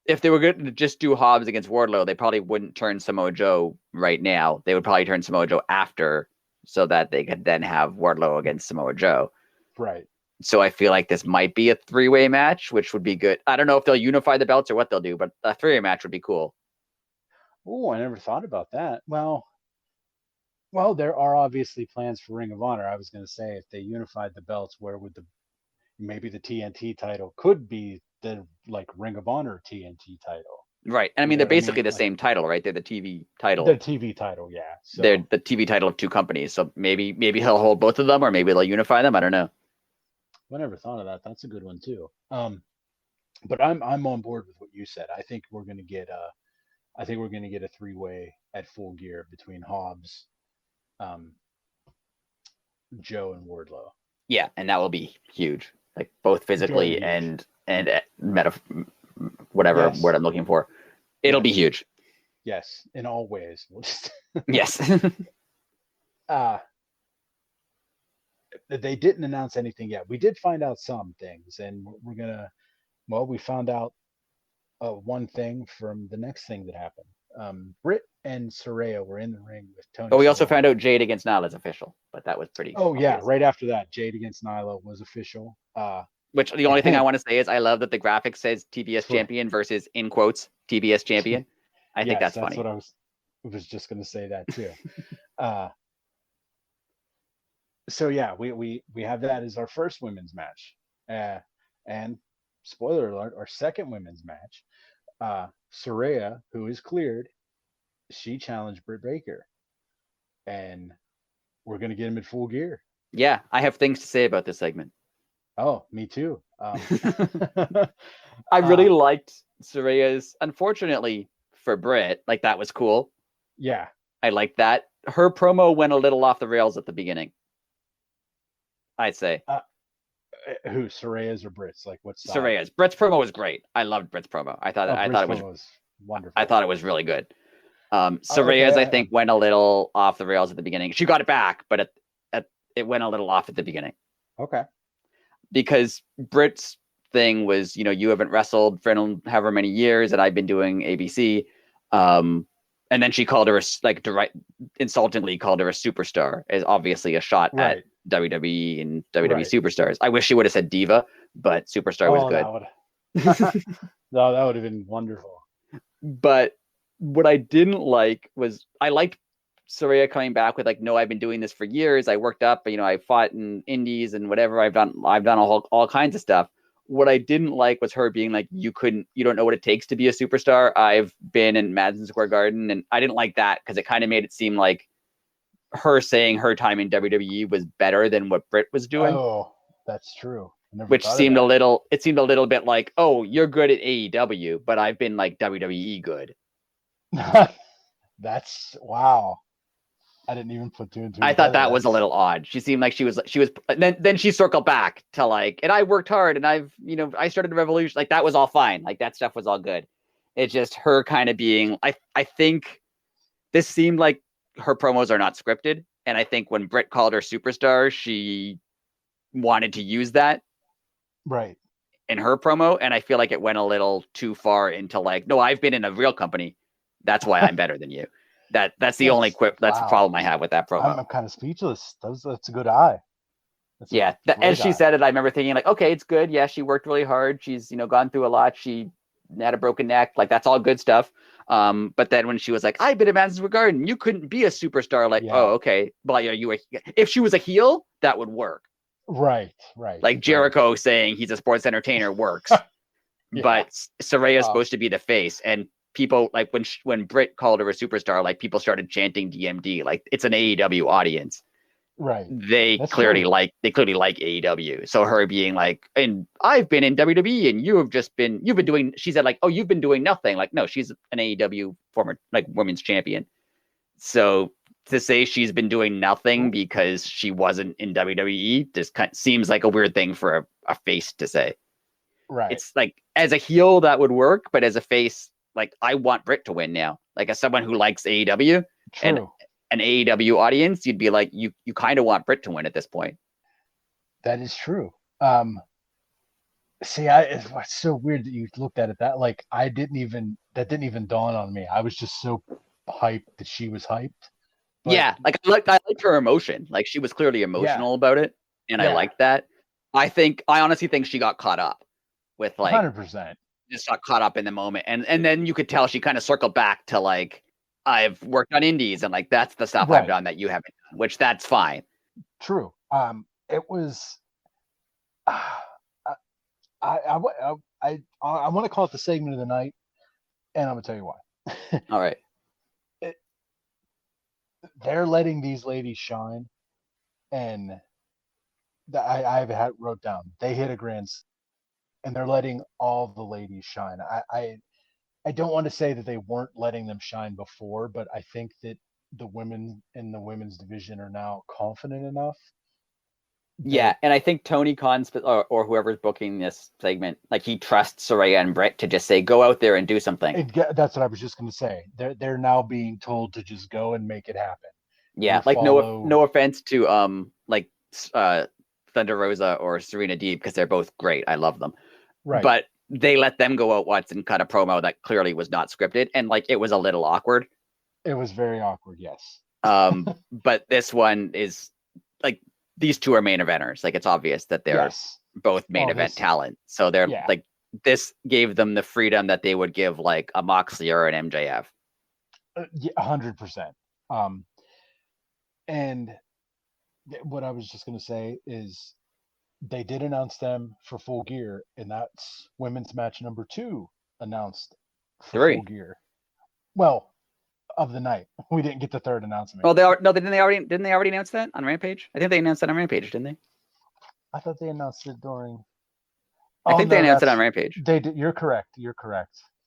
if they were going to just do Hobbs against Wardlow, they probably wouldn't turn Samoa Joe right now. They would probably turn Samoa Joe after, so that they could then have Wardlow against Samoa Joe. Right. So I feel like this might be a three-way match, which would be good. I don't know if they'll unify the belts or what they'll do, but a three-way match would be cool. Oh, I never thought about that. Well, there are obviously plans for Ring of Honor. I was going to say if they unified the belts, where would maybe the TNT title could be the like Ring of Honor TNT title. Right. And I You mean, know they're what I basically mean? the Like same title, right? They're the TV title. the TV title, yeah. So They're the TV title of two companies. So maybe he'll hold both of them, or maybe they'll unify them. I don't know. I never thought of that. That's a good one too. But I'm on board with what you said. I think we're gonna get a three-way at Full Gear between Hobbs, um, Joe, and Wardlow. Yeah, and that will be huge. Like both physically Very huge. and meta, whatever Yes. word I'm looking for. It'll be Yes. huge. Yes, in all ways. We'll just Yes. they didn't announce anything yet. We did find out some things, and we found out one thing from the next thing that happened. Britt and Saraya were in the ring with Tony. But we also Schiavone. found out Jade against Nyla is official, but that was pretty. Oh yeah, obvious. right after that, Jade against Nyla was official. Which the only thing I want to say is I love that the graphic says TBS Sure. champion versus in quotes TBS champion. I think yes, that's funny. what I was just going to say that too. So yeah, we have that as our first women's match, and spoiler alert, our second women's match. Saraya, who is cleared, she challenged Britt Baker, and we're gonna get him at Full Gear. Yeah, I have things to say about this segment. Oh, me too. I really liked Saraya's. Unfortunately for Britt, like that was cool. Yeah, I liked that. Her promo went a little off the rails at the beginning. I'd say. Who, Saraya's or Britt's? Like what's Saraya's? Britt's promo was great. I loved Britt's promo. I thought it was wonderful. I thought it was really good. Saraya's, I think, went a little off the rails at the beginning. She got it back, but it went a little off at the beginning. Okay. Because Britt's thing was, you haven't wrestled for however many years, and I've been doing ABC. And then she called her insultingly called her a superstar, as obviously a shot at WWE and WWE superstars. I wish she would have said diva, but superstar was good. No, that would have been wonderful. But what I didn't like was I liked Saraya coming back with no, I've been doing this for years. I worked up, I fought in indies and whatever. I've done all kinds of stuff. What I didn't like was her being like, you don't know what it takes to be a superstar. I've been in Madison Square Garden, and I didn't like that because it kind of made it seem like her saying her time in WWE was better than what Britt was doing. Oh, that's true. Which seemed a little bit like, oh, you're good at AEW, but I've been like WWE good. That's wow. I didn't even put two and two. I thought that was a little odd. She seemed like she was. Then she circled back to and I worked hard, and I've, I started a revolution. Like that was all fine. Like that stuff was all good. It's just her kind of being. I think this seemed like her promos are not scripted, and I think when Britt called her superstar, she wanted to use that right in her promo, and I feel like it went a little too far into no, I've been in a real company. That's why I'm better than you. That's the only that's the problem I have with that promo. I'm kind of speechless. That's a good eye. As she said it, I remember thinking okay, it's good. Yeah, she worked really hard. She's gone through a lot. She had a broken neck. That's all good stuff. But then when she was like, I've been at Madison Square Garden, you couldn't be a superstar. Oh, okay. But if she was a heel, that would work. Right. Like Jericho saying he's a sports entertainer works. But Saraya is supposed to be the face, and people when Britt called her a superstar, people started chanting DMD. It's an AEW audience. Right. They clearly like AEW. So her being and I've been in WWE, and you've been doing. She said oh, you've been doing nothing. No, she's an AEW former women's champion. So to say she's been doing nothing because she wasn't in WWE just seems like a weird thing for a face to say. Right. It's like, as a heel that would work, but as a face, like, I want Britt to win now. Like, as someone who likes AEW and True. an AEW audience, you'd be like, you kind of want Britt to win at this point. That is true. See, it's so weird that you looked at it that like that didn't even dawn on me. I was just so hyped that she was hyped. But, yeah, like I liked her emotion. Like, she was clearly emotional about it, and I liked that. I honestly think she got caught up with, like, 100%. Just got caught up in the moment, and then you could tell she kind of circled back to, like, I've worked on indies, and, like, that's the stuff I've done that you haven't done, which that's fine. True. It was. I want to call it the segment of the night, and I'm gonna tell you why. All right. They're letting these ladies shine, and I have had wrote down they hit a grand, and they're letting all the ladies shine. I don't want to say that they weren't letting them shine before, but I think that the women in the women's division are now confident enough. Yeah, and I think Tony Khan or whoever's booking this segment, like, he trusts Saraya and Britt to just say, go out there and do something. That's what I was just going to say. They're now being told to just go and make it happen. Yeah, like, no offense to like Thunder Rosa or Serena Deeb, because they're both great. I love them. Right. But they let them go out once and cut a promo that clearly was not scripted, and, like, it was a little awkward. It was very awkward, yes. But this one is, like, these two are main eventers. Like, it's obvious that they're both main event talent. So they're like, this gave them the freedom that they would give, like, a Moxley or an MJF. 100%. And what I was just going to say is they did announce them for Full Gear, and that's women's match number 2 announced for Full Gear. Well, of the night. We didn't get the third announcement. Oh, didn't they already announce that on Rampage? I think they announced that on Rampage, didn't they? I thought they announced it during. I think they announced it on Rampage. They did. You're correct.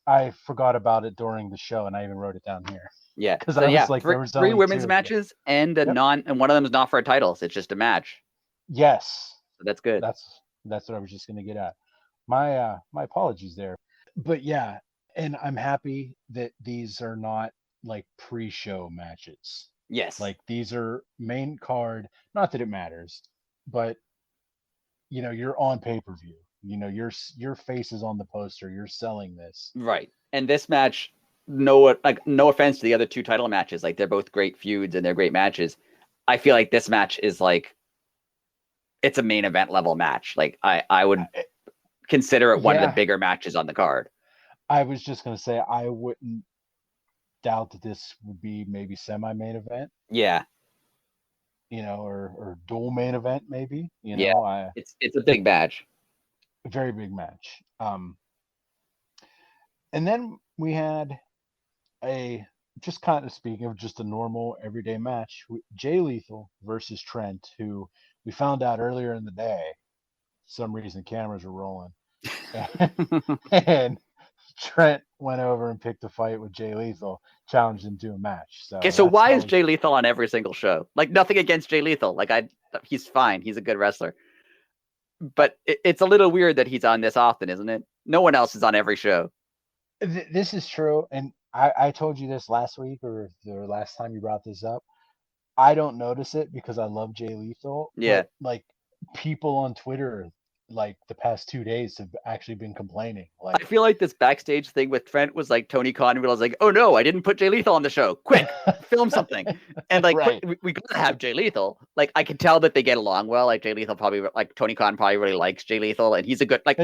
I forgot about it during the show, and I even wrote it down here. Yeah, because I was like, there was three women's matches and and one of them is not for a title. So it's just a match. Yes, so that's good. That's what I was just gonna get at. My apologies there, but yeah, and I'm happy that these are not like pre-show matches. Yes, like these are main card. Not that it matters, but you're on pay-per-view. Your face is on the poster. You're selling this, right? And this match, no offense to the other two title matches, like, they're both great feuds and they're great matches. I feel like this match is like, it's a main event level match. Like, I would consider it one of the bigger matches on the card. I was just gonna say, I wouldn't doubt that this would be maybe semi-main event. Yeah. Or dual main event, maybe. It's a big match. A very big match. And then we had just kind of speaking of just a normal everyday match, Jay Lethal versus Trent, who we found out earlier in the day. For some reason cameras were rolling, and Trent went over and picked a fight with Jay Lethal, challenged him to a match. So why is Jay Lethal on every single show? Like, nothing against Jay Lethal. Like, he's fine. He's a good wrestler. But it's a little weird that he's on this often, isn't it? No one else is on every show. This is true, and I told you this last week or the last time you brought this up. I don't notice it because I love Jay Lethal. Yeah. But, like, people on Twitter, like, the past 2 days have actually been complaining. Like, I feel like this backstage thing with Trent was like Tony Khan was like, oh no, I didn't put Jay Lethal on the show. Quick, film something. And like, we gotta have Jay Lethal. Like, I can tell that they get along well. Like, Jay Lethal Tony Khan probably really likes Jay Lethal, and he's a good, like,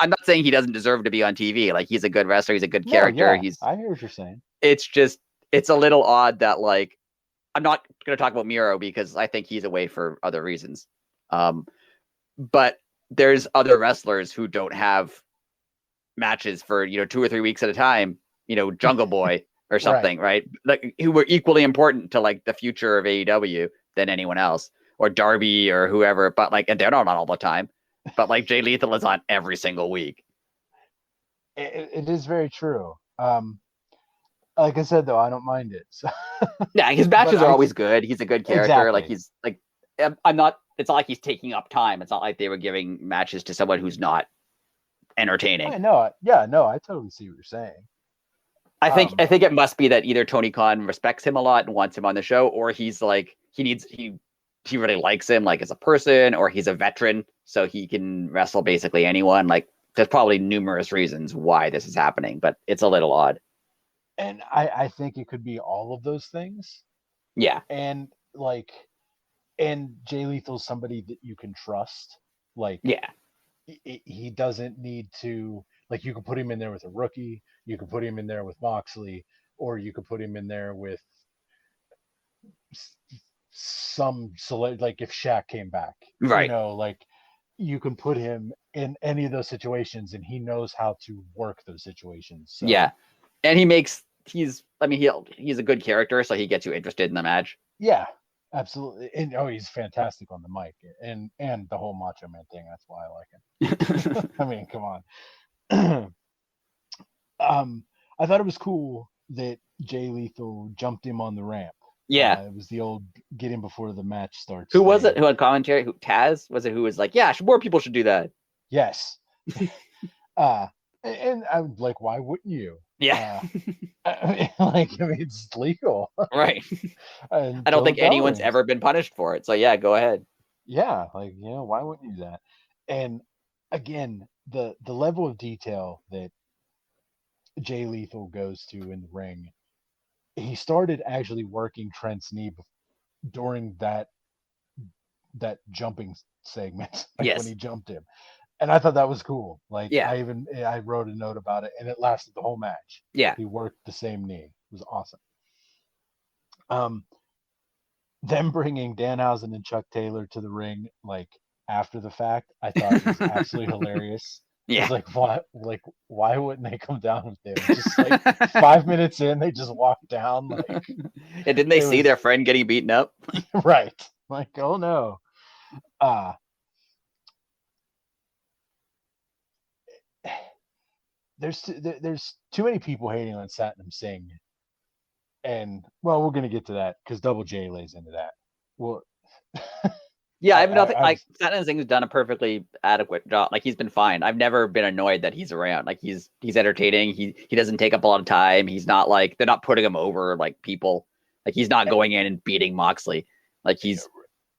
I'm not saying he doesn't deserve to be on TV. Like, he's a good wrestler. He's a good character. I hear what you're saying. It's just, it's a little odd that, like, I'm not going to talk about Miro because I think he's away for other reasons. But there's other wrestlers who don't have matches for, 2 or 3 weeks at a time, Jungle Boy or something, right? Like, who were equally important to, like, the future of AEW than anyone else, or Darby or whoever, but, like, and they're not on all the time. But, like, Jay Lethal is on every single week. It is very true. like I said though, I don't mind it. So, Yeah, his but matches are always good. He's a good character. Like exactly. he's like, I'm not. It's not like he's taking up time. It's not like they were giving matches to someone who's not entertaining. I know. Yeah, no, I totally see what you're saying. I think it must be that either Tony Khan respects him a lot and wants him on the show, or he's like he really likes him like as a person, or he's a veteran so he can wrestle basically anyone. Like there's probably numerous reasons why this is happening, but it's a little odd. And I think it could be all of those things. Yeah, And like, and Jay Lethal's somebody that you can trust. Like, yeah, he doesn't need to, like, you could put him in there with a rookie, you could put him in there with Moxley, or you could put him in there with some select, like if Shaq came back, right. like you can put him in any of those situations and he knows how to work those situations. So Yeah, and he makes he's I mean he's a good character, so he gets you interested in the match. yeah, absolutely. And oh, he's fantastic on the mic, and the whole Macho Man thing. That's why I like him. I mean, come on. I thought it was cool that Jay Lethal jumped him on the ramp. Yeah. It was the old get him before the match starts. Who was thing. it? Who had commentary? Who Taz was it? Who was like, yeah, more people should do that. Yes. And I'm like, why wouldn't you? Yeah. I mean, it's legal. Right. And I don't think Dylan anyone's Bellary's. ever been punished for it. So yeah, go ahead. Yeah, like, why wouldn't you do that? And again, the level of detail that Jay Lethal goes to in the ring, he started actually working Trent's knee during that jumping segment, like when Yes. he jumped him. And I thought that was cool. Like Yeah. I wrote a note about it, and it lasted the whole match. Yeah. He worked the same knee. It was awesome. Um, them bringing Danhausen and Chuck Taylor to the ring, like after the fact, I thought was absolutely hilarious. Yeah. It's like, why wouldn't they come down with them? Just like 5 minutes in, they just walk down. Like, And didn't they it see was their friend getting beaten up? right. Like, oh no. Uh there's too many people hating on Satnam Singh, and well, we're gonna get to that because Double J lays into that. Well, Yeah, I have nothing I like was Satnam Singh's done a perfectly adequate job. Like he's been fine. I've never been annoyed that he's around. Like he's entertaining. He doesn't take up a lot of time. He's not like they're not putting him over like people. Like he's not going in and beating Moxley. Like he's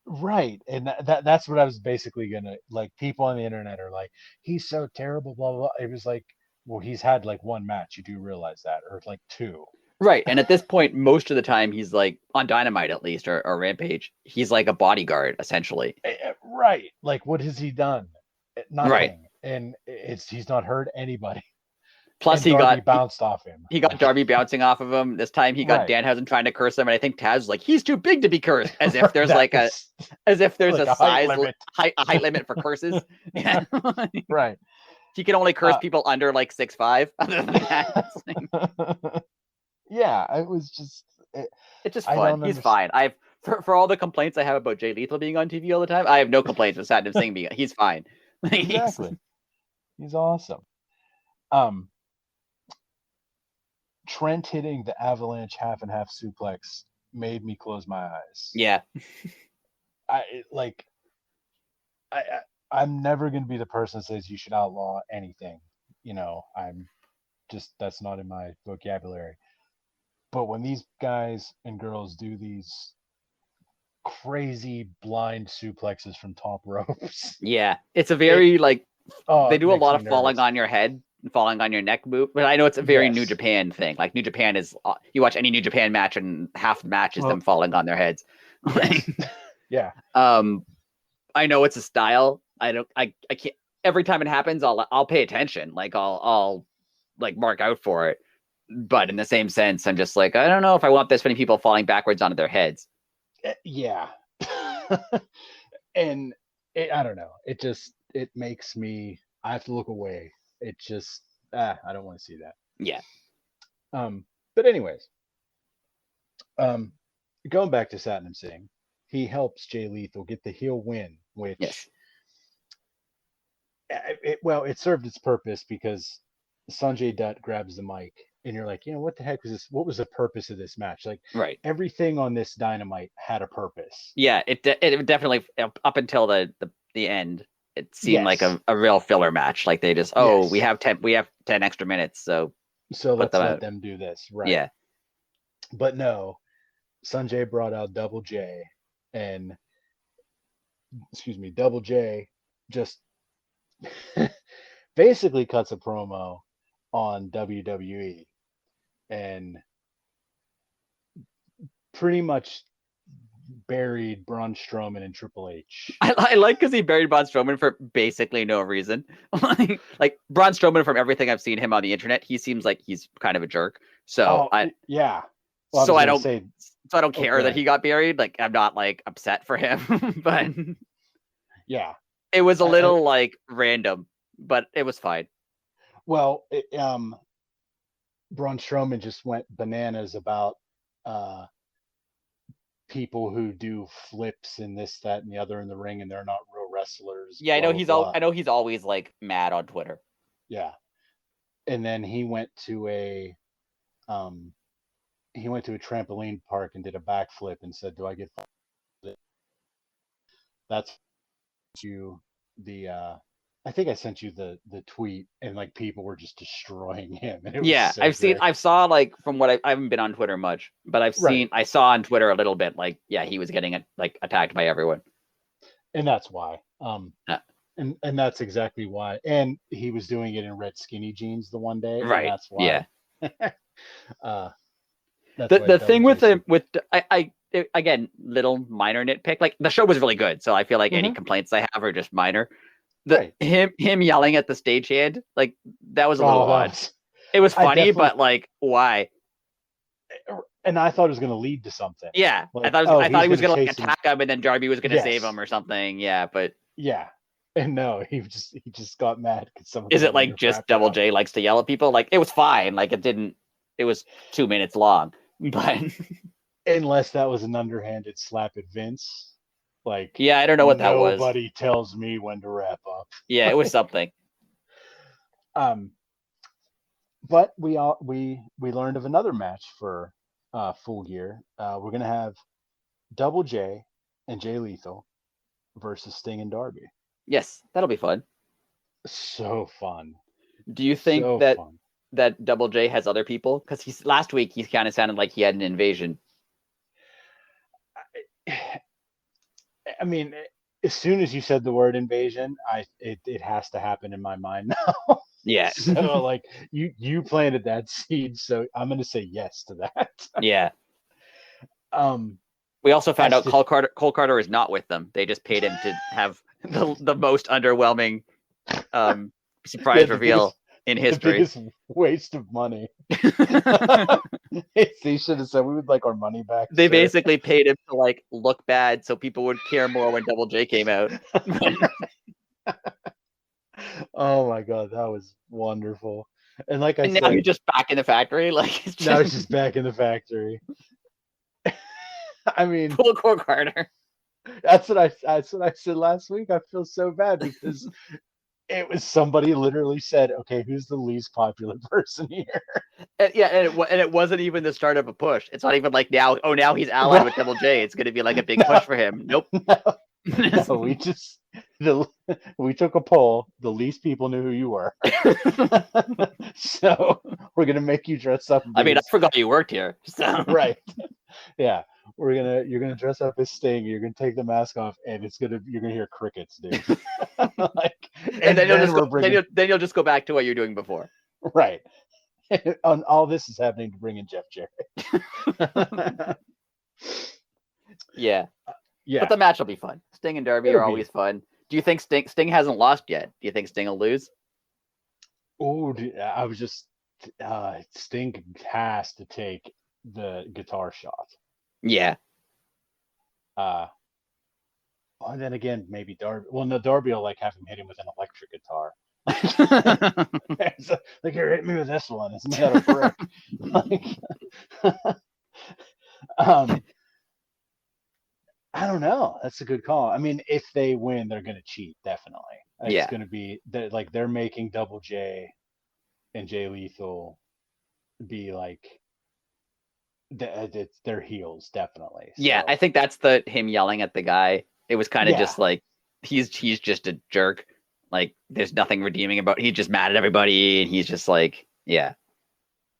right, and that's what I was basically gonna, like. People on the internet are like, he's so terrible, blah blah blah. It was like, well, he's had like one match. You do realize that, or like two. right. And at this point, most of the time he's like on Dynamite at least or Rampage. He's like a bodyguard essentially. Right, like what has he done? Right. Nothing, and he's not hurt anybody. Plus And Darby he bounced off him. he got Like, Darby bouncing off of him. This time he got right. Danhausen trying to curse him, and I think Taz was like, he's too big to be cursed, as if there's That like is as if there's like a a height size limit. a height limit for curses. Yeah. Right. He can only curse Uh, people under like 6'5". Other than that, yeah, it was just. it's just I fun. don't He's understand. fine. I've for all the complaints I have about Jay Lethal being on TV all the time, I have no complaints with Satnam Singh being. He's fine. Exactly. He's awesome. Um, Trent hitting the avalanche half and half suplex made me close my eyes. Yeah. Like I'm never gonna be the person that says you should outlaw anything. I'm just, that's not in my vocabulary. But when these guys and girls do these crazy blind suplexes from top ropes, Yeah. It's a very like they it do a makes lot me of falling nervous. on your head and falling on your neck move, but I know it's a very New Yes. Japan thing. Like New Japan is you watch any New Japan match and half the match is them Well, falling on their heads. yes. Yeah. um I know it's a style. I can't every time it happens I'll pay attention. Like I'll like mark out for it. But in the same sense, I'm just like, I don't know if I want this many people falling backwards onto their heads. Yeah. And I don't know. It makes me, I have to look away. It just, I don't want to see that. Yeah. But anyways, um, going back to Satnam Singh, he helps Jay Lethal get the heel win, Yes. which, well, it served its purpose because Sanjay Dutt grabs the mic and you're like, what the heck was this? What was the purpose of this match? Like Right. everything on this Dynamite had a purpose. Yeah, it definitely up until the end, it seemed like Yes. a real filler match. Like they just, oh, Yes. we have 10 extra minutes, so So put let's them let out. them do this. Right. Yeah. But no, Sanjay brought out Double J, and excuse me, Double J just basically cuts a promo on WWE and pretty much buried Braun Strowman and Triple H. I like because he buried Braun Strowman for basically no reason. Like Braun Strowman, from everything I've seen him on the internet, he seems like he's kind of a jerk. So Oh, yeah. Well, I was so I gonna don't say, so I don't oh, care go that he ahead. got buried. Like I'm not like upset for him, but Yeah. it was a I, little like random, but it was fine. well, Braun Strowman just went bananas about uh, people who do flips and this, that, and the other in the ring, and they're not real wrestlers. Yeah, Blah blah blah. I know he's always like mad on Twitter. Yeah. And then um, he went to a trampoline park and did a backflip and said, "Do I get?" That's you the I think I sent you the tweet, and like people were just destroying him, and it was Yeah, so great. I saw like from what I haven't been on Twitter much, but Right. I saw on Twitter a little bit like, yeah, he was getting like attacked by everyone. And that's why. Uh, And that's exactly why. And he was doing it in red skinny jeans the one day, and right. that's why. Yeah. uh that's why The Double thing J said. again, little minor nitpick. Like the show was really good, so I feel like any Mm-hmm. complaints I have are just minor. The Right. him yelling at the stagehand, like that was a little Oh, that odd. was. It was I funny, definitely. but like why? And I thought it was going to lead to something. Yeah, Like, oh, I thought he's he was going to gonna like chase him. attack him, and then Darby was gonna save Yes. him or something. Yeah, but Yeah. And no, he just got mad because someone is called it him like the just crap Double out. J likes to yell at people? Like it was fine. Like it didn't. It was 2 minutes long, but Unless that was an underhanded slap at Vince. Like yeah, I don't know what that was. nobody tells me when to wrap up. Yeah, it was something. um, but we learned of another match for Full Gear. We're gonna have Double J and Jay Lethal versus Sting and Darby. Yes, that'll be fun. So fun, Do you think so fun. that Double J has other people? Because he's last week he kind of sounded like he had an invasion. I mean, as soon as you said the word invasion, it has to happen in my mind now. Yeah, So like you planted that seed, so I'm gonna say yes to that. yeah. um, We also found as out to Cole Carter is not with them. They just paid him to have the most underwhelming yeah, surprise reveal in the history. biggest waste of money. They should have said we would like our money back, They sir. basically paid him to like look bad so people would care more when Double J came out. Oh my god, that was wonderful. And like I And now said, he's just back in the factory. Like it's now it's just just back in the factory. I mean, pull Cole Carter. that's what I said last week. I feel so bad because it was somebody literally said, "Okay, who's the least popular person here?" And, yeah, and it wasn't even the start of a push. It's not even like now. Oh, now he's allied Right? with Double J. It's going to be like a big push No, for him. Nope. no, no. The we took a poll. The least people knew who you were, so we're gonna make you dress up I mean, I as forgot you worked here. So right. Yeah, you're gonna dress up as Sting. You're gonna take the mask off, and you're gonna hear crickets, dude. Like, and and then we're bringing then you'll just go back to what you're doing before. right. On all this is happening to bring in Jeff Jarrett. Yeah, but Yeah, the match will be fun. Sting and Darby it'll are be. always fun. Do you think Sting hasn't lost yet? Do you think Sting will lose? Oh, I was just Sting has to take the guitar shot. Yeah. And then again, maybe Darby. Well, no, Darby will like have him hit him with an electric guitar. Like here, hit me with this one. It's made out of brick. Like, um, I don't know. That's a good call. I mean, if they win, they're going to cheat. Definitely, it's Yeah. going to be like they're making Double J and Jay Lethal be like their heels definitely. Yeah, So I think that's the him yelling at the guy. It was kind of yeah, just like he's just a jerk. Like there's nothing redeeming about. He's just mad at everybody, and he's just like, yeah,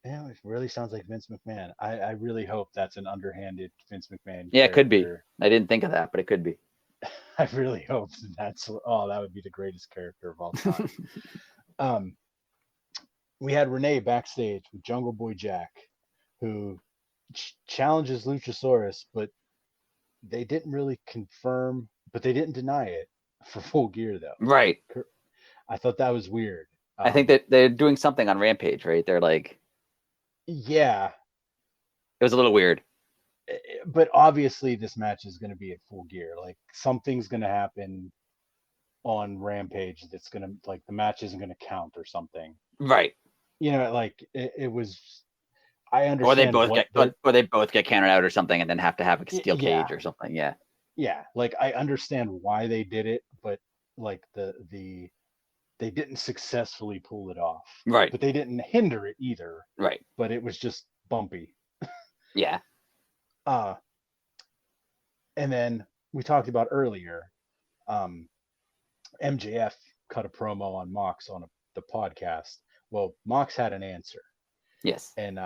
yeah, it really sounds like Vince McMahon. I really hope that's an underhanded Vince McMahon yeah, it could be. character. I didn't think of that, but it could be. I really hope that would be the greatest character of all time. um, we had Renee backstage with Jungle Boy Jack, who challenges Luchasaurus, but they didn't really confirm, but they didn't deny it for Full Gear though. Right. I thought that was weird. I think that they're doing something on Rampage, right? They're like, Yeah, it was a little weird. but obviously this match is going to be at Full Gear. Like something's going to happen on Rampage that's going to like the match isn't going to count or something. Right. You know, like it was. I Or they understand both what get, or they both get counted out or something, and then have to have a steel yeah, cage or something. Yeah. yeah. Like I understand why they did it, but like they didn't successfully pull it off. Right. But they didn't hinder it either. Right. But it was just bumpy. Yeah. Uh and then we talked about earlier, MJF cut a promo on Mox on the podcast. Well, Mox had an answer, Yes. and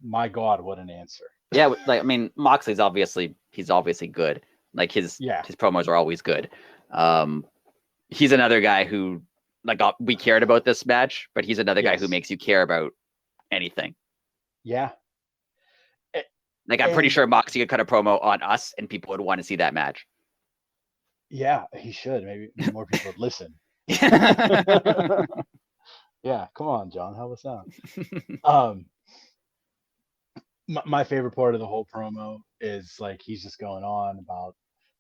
my God, what an answer! Yeah. Like, I mean, Moxley's he's obviously good. Like his promos are always good. He's another guy who like we cared about this match, but he's another guy who makes you care about anything. Yeah. Like I'm pretty sure Moxley could cut a promo on us, and people would want to see that match. Yeah, he should. Maybe more people would listen. Yeah, come on, John, help us out. My favorite part of the whole promo is like he's just going on about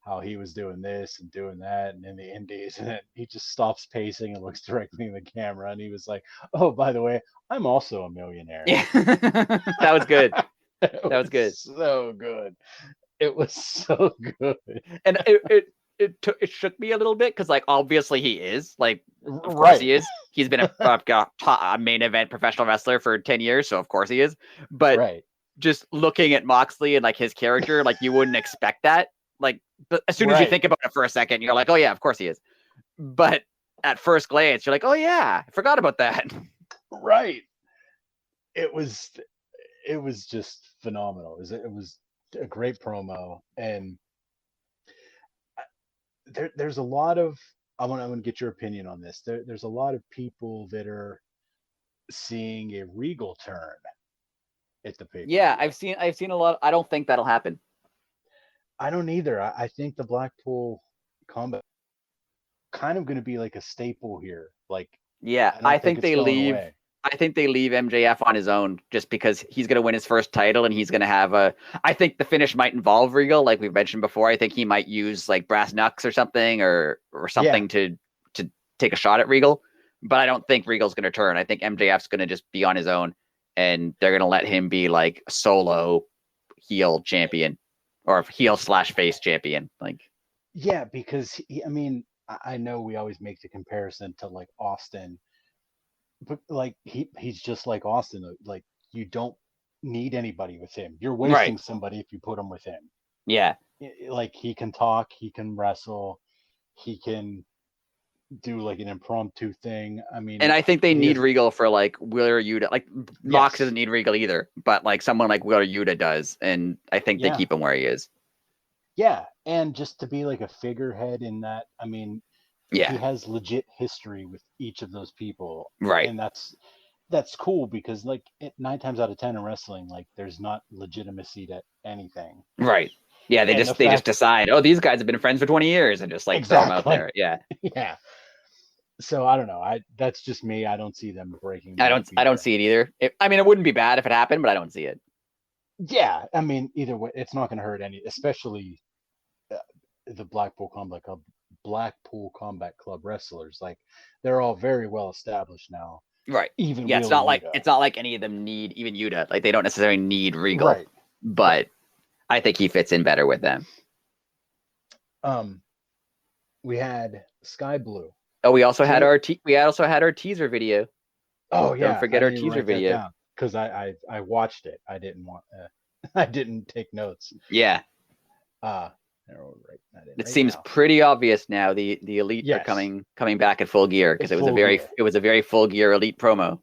how he was doing this and doing that and in the indies, and then he just stops pacing and looks directly in the camera, and he was like, oh, by the way, I'm also a millionaire. Yeah. That was good. That was good. So good. It was so good. And it shook me a little bit because like obviously he is like of course he is. He's been a main event professional wrestler for 10 years, so of course he is. But just looking at Moxley and like his character, like you wouldn't expect that. Like, but as soon as you think about it for a second, you're like, oh yeah, of course he is. But at first glance, you're like, oh yeah, I forgot about that. Right. It was just phenomenal. It was a great promo, and there's a lot of I want to get your opinion on this. There's a lot of people that are seeing a Regal turn at the paper. Yeah, I've seen a lot. I don't think that'll happen. I don't either. I think the Blackpool Combat kind of going to be like a staple here. Like, yeah, I think they leave. Away. I think they leave MJF on his own just because he's going to win his first title and he's going to have I think the finish might involve Regal, like we've mentioned before. I think he might use like brass knucks or something or something to take a shot at Regal. But I don't think Regal's going to turn. I think MJF's going to just be on his own and they're going to let him be like solo heel champion or heel/face champion. Like, yeah, because I mean, I know we always make the comparison to like Austin. But like he's just like Austin. Like you don't need anybody with him. You're wasting somebody if you put him with him. Yeah. Like he can talk, he can wrestle, he can do like an impromptu thing. I mean, and I think they need Regal for like Wheeler Yuta. Like Mox doesn't need Regal either, but like someone like Wheeler Yuta does, and I think they keep him where he is. Yeah, and just to be like a figurehead in that. I mean. Yeah, he has legit history with each of those people, right? And that's cool because like 9 times out of 10 in wrestling, like there's not legitimacy to anything, right? Yeah, they just decide, oh, these guys have been friends for 20 years, and just like throw them out there. Yeah, yeah. So I don't know. That's just me. I don't see them breaking. I don't see it either. I mean, it wouldn't be bad if it happened, but I don't see it. Yeah, I mean, either way, it's not going to hurt any, especially the Blackpool Combat Club wrestlers. Like they're all very well established now. Right. Even it's not like any of them need even Yuta. Like they don't necessarily need Regal. Right. But I think he fits in better with them. We had Sky Blue. Oh, we also had our teaser video. Oh Don't yeah, I forget our didn't even teaser write that video. down because I watched it. I didn't want I didn't take notes. Yeah, Uh, I'll write that in it right seems now. pretty obvious now. The elite are Yes, coming back at full gear because it's full gear. it was a very full gear elite promo.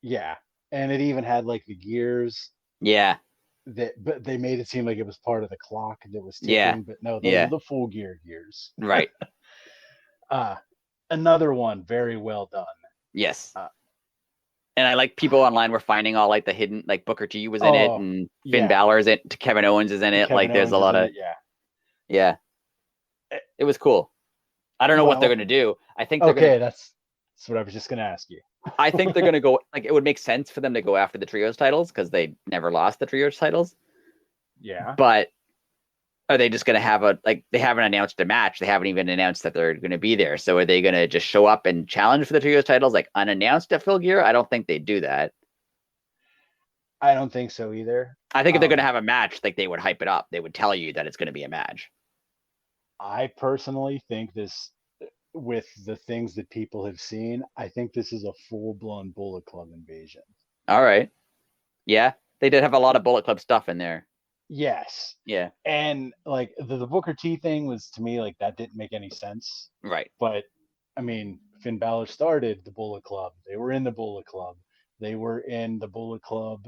Yeah, and it even had like the gears Yeah, that, but they made it seem like it was part of the clock that was yeah, ticking. But no, those are yeah. the full gear gears. Right. Uh, Another one very well done. Yes. Uh, And I like people online were finding all like the hidden, like Booker T was in it oh and Finn yeah, Balor is in it, Kevin Owens is in it. Kevin Like there's a Owens is lot in of it. Yeah. yeah. Eh, It was cool. I don't know what they're Well, gonna do. okay, that's what I was just gonna ask you. I think they're gonna go like it would make sense for them to go after the trios titles because they never lost the trios titles. Yeah. But are they just gonna have a like they haven't announced a match? They haven't even announced that they're gonna be there. So are they gonna just show up and challenge for the trios titles like unannounced at Full Gear? I don't think they do that. I don't think so either. I think if they're gonna have a match, like they would hype it up. They would tell you that it's gonna be a match. I personally think this, with the things that people have seen, I think this is a full blown Bullet Club invasion. All right. Yeah. They did have a lot of Bullet Club stuff in there. Yes. Yeah. And like the Booker T thing was, to me, like that didn't make any sense. Right. But I mean, Finn Balor started the Bullet Club. They were in the Bullet Club. They were in the Bullet Club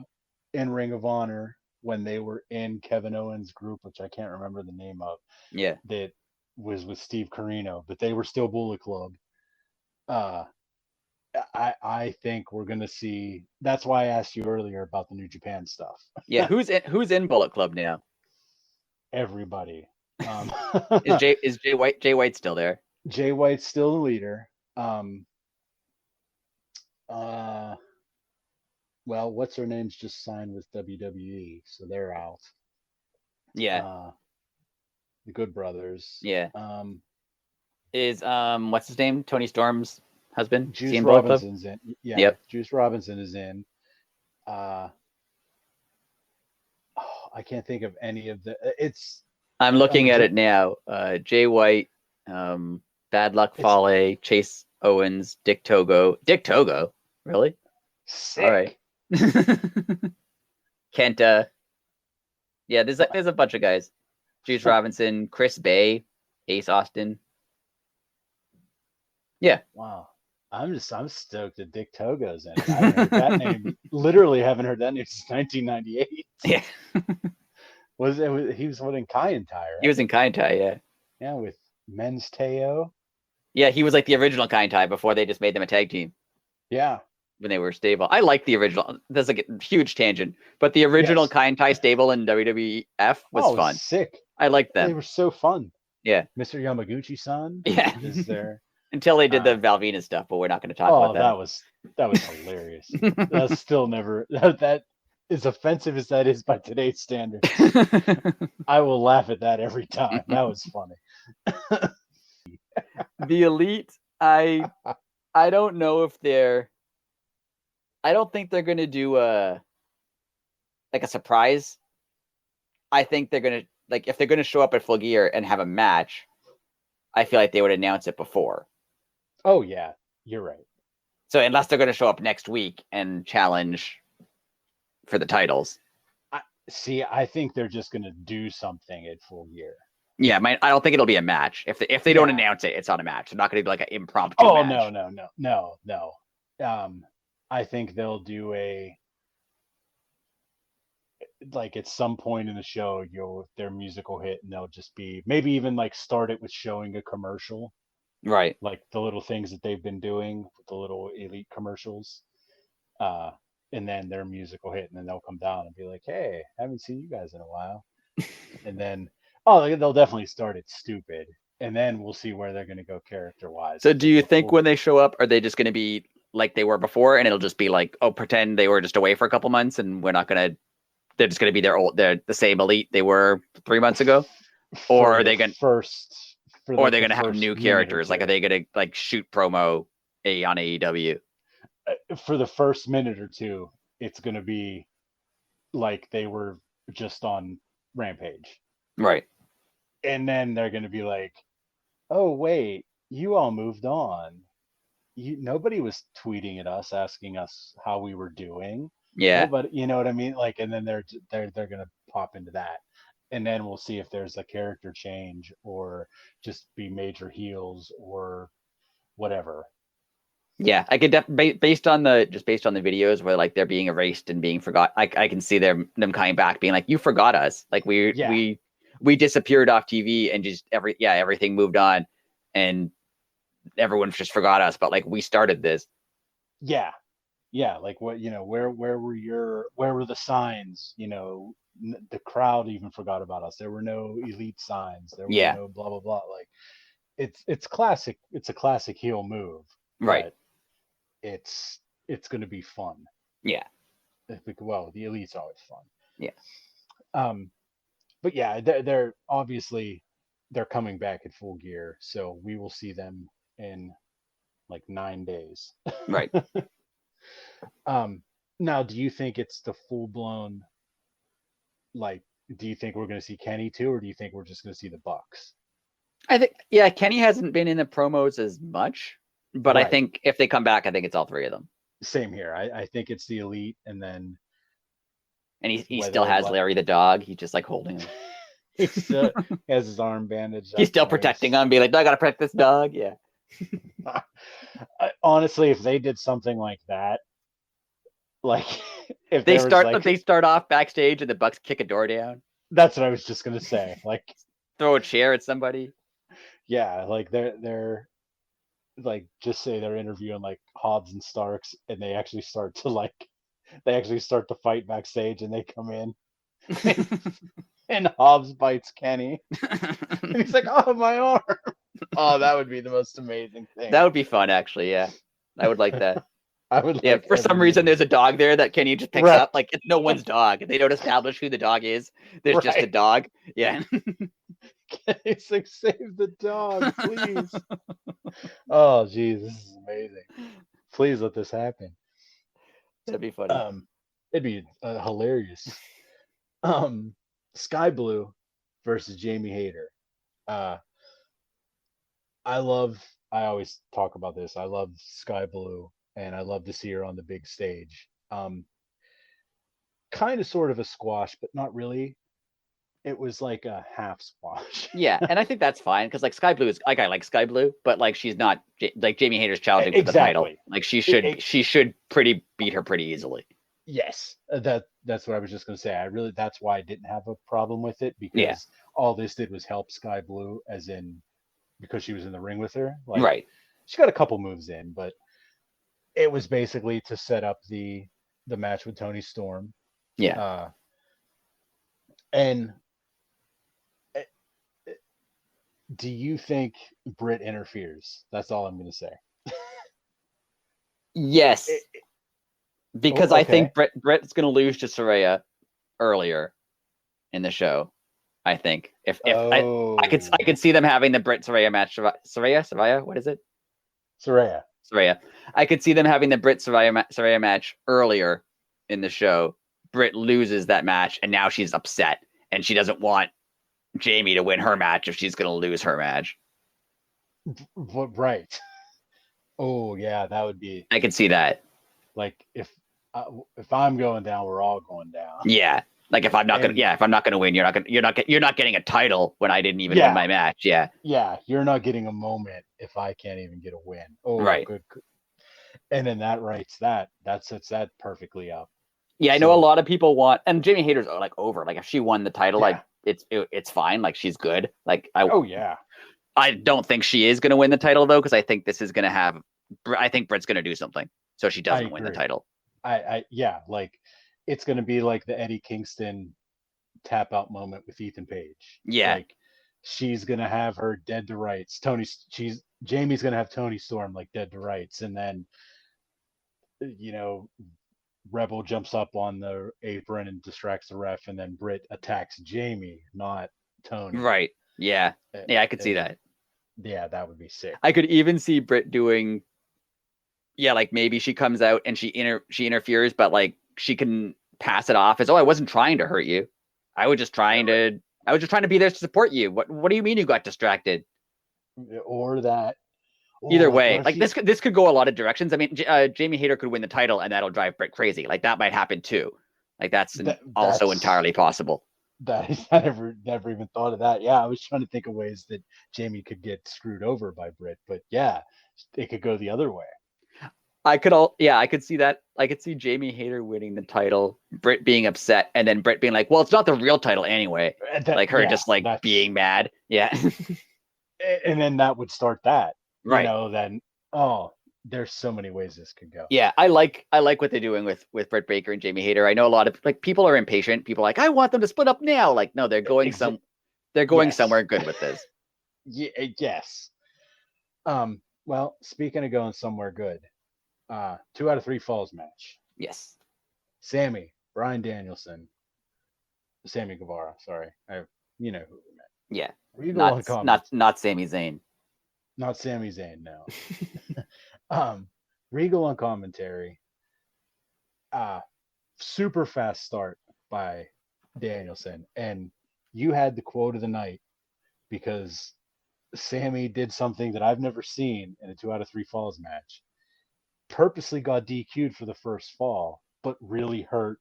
in Ring of Honor when they were in Kevin Owens' group, which I can't remember the name of, Yeah. that was with Steve Corino, but they were still Bullet Club. Uh, I think we're gonna see. That's why I asked you earlier about the New Japan stuff. Yeah. Who's in Bullet Club now? Everybody. Um, Is Jay White still there? Jay White's still the leader. Um, uh, well, what's her name's just signed with WWE, so they're out. Yeah. Uh, the Good Brothers. Yeah. Um, Is what's his name? Tony Storm's husband? Is he Juice in Bullet Club? Robinson's in. Yeah, Yep. Juice Robinson is in. Uh, oh, I can't think of any of the. It's. I'm I looking mean, at it now. Jay White, Bad Luck it's Fale, Chase Owens, Dick Togo. Dick Togo? Really? All right. sick. Kenta. Yeah, there's a bunch of guys. Juice Robinson, Chris Bay, Ace Austin. Yeah. Wow. I'm stoked that Dick Togo's in it. I haven't heard that name. Literally haven't heard that name since 1998. Yeah. He was what in Kai and Tai, right? He was in Kai Tai, yeah. Yeah, with Men's Teo. Yeah, he was like the original Kai Tai before they just made them a tag team Yeah. when they were stable. I like the original. That's like a huge tangent, but the original Yes. Kai Tai stable in WWF was fun. Sick. I liked They them. were so fun. Yeah. Mr. Yamaguchi-san Yeah. is there. Until they did the Valvina stuff, but we're not going to talk Oh, about that was hilarious. That's still never that as offensive as that is by today's standards. that. I will laugh at that every time. That was funny. The Elite, I don't know if I don't think they're going to do a surprise. I think they're going to if they're going to show up at Full Gear and have a match, I feel like they would announce it before. Oh yeah, you're right. So unless they're going to show up next week and challenge for the titles. I think they're just going to do something at Full Gear. Yeah, I don't think it'll be a match. If they don't announce it, it's not a match. They're not going to be like an impromptu match. No. I think they'll do at some point in the show, their musical hit, and they'll just be maybe even start it with showing a commercial, Right? like the little things that they've been doing, the little Elite commercials, and then their musical hit, and then they'll come down and be like, "Hey, haven't seen you guys in a while," and then they'll definitely start it stupid, and then we'll see where they're going to go character wise. So do you think when they show up, are they just going to be like they were before, and it'll just be like, oh, pretend they were just away for a couple months, and they're just going to be they're the same Elite they were 3 months ago, or are they going to have new characters? Like, are they going to shoot promo on AEW? For the first minute or two, it's going to be like they were just on Rampage. Right. And then they're going to be like, oh, wait, you all moved on. nobody was tweeting at us asking us how we were doing. Yeah. Nobody, you know what I mean? Like, and then they're gonna pop into that, and then we'll see if there's a character change or just be major heels or whatever. Yeah, I could based on the videos where like they're being erased and being forgot. I can see them coming back, being like, "You forgot us. Like Yeah. we disappeared off TV and just everything moved on, and everyone just forgot us. But like we started this. Yeah, yeah. Like what, where were the signs? The crowd even forgot about us. There were no elite signs. There were Yeah, no blah blah blah. Like it's classic. It's a classic heel move, right. but it's going to be fun. Yeah, Well, the elite's always fun. yeah, But yeah, they're obviously they're coming back in full gear, so we will see them in like 9 days. right. Now, do you think it's the full blown, like? Do you think we're going to see Kenny too, or do you think we're just going to see the Bucks? I think Kenny hasn't been in the promos as much, but I Right. think if they come back, I think it's all three of them. Same here. I think it's the elite, and he still has Larry the dog. He's just like holding him. he still has his arm bandaged. He's still protecting him, being like, "No, I gotta protect this dog." Yeah. Honestly, if they did something like that, like if they start off backstage and the Bucks kick a door down. That's what I was just gonna say. Like throw a chair at somebody. Yeah, like they're like, just say they're interviewing like Hobbs and Starks, and they actually start to fight backstage, and they come in, and Hobbs bites Kenny, and he's like, "Oh, my arm!" Oh, that would be the most amazing thing. That would be fun, actually. Yeah, I would like that. I would. Yeah, for some reason, there's a dog there that Kenny just picks up. Like it's no one's dog. They don't establish who the dog is. There's just a dog. Yeah. It's like, save the dog, please. Oh, geez, this is amazing. Please let this happen. That'd be funny. It'd be hilarious. Sky Blue versus Jamie Hayter. I always talk about this. I love Sky Blue, and I love to see her on the big stage. Kind of sort of a squash, but not really. It was like a half squash. Yeah, and I think that's fine because like Sky Blue is like, I like Sky Blue, but like she's not like Jamie Hayter's challenging for the title. Like she should beat her pretty easily. Yes, that's what I was just gonna say. That's why I didn't have a problem with it, because all this did was help Sky Blue, as in because she was in the ring with her. Like, right. She got a couple moves in, but it was basically to set up the match with Toni Storm. Yeah. And do you think Britt interferes? That's all I'm going to say. Yes. Because I think Britt's going to lose to Saraya earlier in the show. I think I could see them having the Britt Saraya match. Saraya, what is it? Saraya. I could see them having the Britt Saraya match earlier in the show. Britt loses that match, and now she's upset, and she doesn't want Jamie to win her match if she's going to lose her match. Right. Oh yeah, that would be. I could see that. Like if I'm going down, we're all going down. Yeah. Like if I'm not gonna win, you're not getting a title when I didn't even win my match. Yeah. Yeah, you're not getting a moment if I can't even get a win. Oh, right. Good. And then that writes that sets that perfectly up. Yeah, I know a lot of people want, and Jamie Hayter's like over. Like if she won the title, it's fine. Like she's good. Like I don't think she is gonna win the title though, because I think this is gonna have. I think Britt's gonna do something, so she doesn't win the title. Like it's gonna be like the Eddie Kingston tap out moment with Ethan Page. Yeah, like she's gonna have her dead to rights. Jamie's gonna have Toni Storm like dead to rights, and then Rebel jumps up on the apron and distracts the ref, and then Britt attacks Jamie, not Toni. Right. Yeah. Yeah, I could see that. Yeah, that would be sick. I could even see Britt doing. Yeah, like maybe she comes out and she interferes, but like she can pass it off as, "Oh, I wasn't trying to hurt you. I was just trying to be there to support you. What do you mean you got distracted?" Or that Either Oh, way, what if like he, this could go a lot of directions. I mean, Jamie Hayter could win the title, and that'll drive Britt crazy. Like that might happen too. Like also that's entirely possible. that is, I never even thought of that. Yeah, I was trying to think of ways that Jamie could get screwed over by Britt, but yeah, it could go the other way. I could see that. I could see Jamie Hayter winning the title, Britt being upset, and then Britt being like, "Well, it's not the real title anyway." Like her Yeah, just like that's being mad. Yeah, and then that would start that. right. Then oh, there's so many ways this could go. Yeah, I like what they're doing with Britt Baker and Jamie Hayter. I know a lot of like people are impatient. People are like, I want them to split up now. Like, no, they're going Yes. somewhere good with this. Yes. Well, speaking of going somewhere good, 2 out of 3 falls match. Yes. Sammy, Bryan Danielson, Sammy Guevara. Sorry, you know who we meant. Yeah. Regal on comments. Not Sami Zayn. Not Sami Zayn. No. Regal on commentary. Super fast start by Danielson, and you had the quote of the night because Sammy did something that I've never seen in a 2 out of 3 falls match. Purposely got DQ'd for the first fall, but really hurt.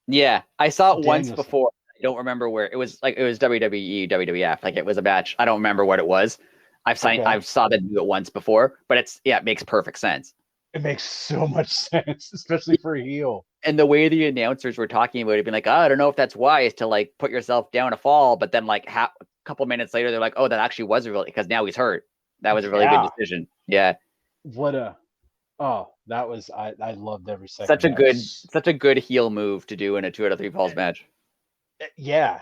Yeah, I saw it once Danielson. before. I don't remember where it was. Like it was WWE, WWF. Like it was a match. I don't remember what it was. I saw them do it once before, but it makes perfect sense. It makes so much sense, especially for a heel. And the way the announcers were talking about it, being like, oh, I don't know if that's wise to like put yourself down a fall, but then like a couple minutes later, they're like, oh, that actually was really because now he's hurt. That was a really good decision. Yeah. I loved every second. Such a good heel move to do in a 2 out of 3 falls match. Yeah,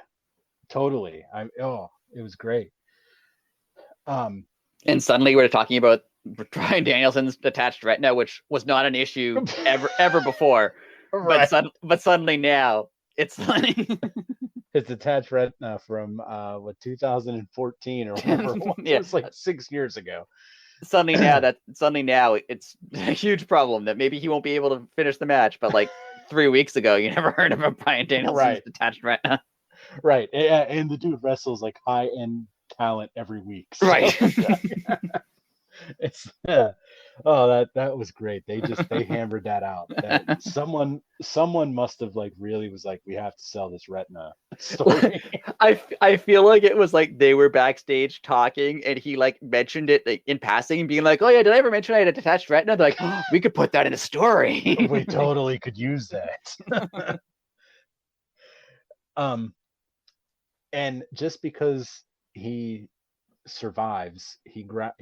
totally. It was great. And suddenly we're talking about Bryan Danielson's detached retina, which was not an issue ever before. Right. But suddenly now it's like it's detached retina from 2014 or whatever. It was like 6 years ago. Suddenly now it's a huge problem that maybe he won't be able to finish the match. But like 3 weeks ago, you never heard of a Bryan Danielson's detached retina. Right. And the dude wrestles like high-end talent every week. So. Right. It's that was great. They hammered that out. That someone must have like really was like, we have to sell this retina story. I feel like it was like they were backstage talking and he like mentioned it like in passing, being like, oh yeah, did I ever mention I had a detached retina? They're like, oh, we could put that in a story. We totally could use that. And just because he survives, he got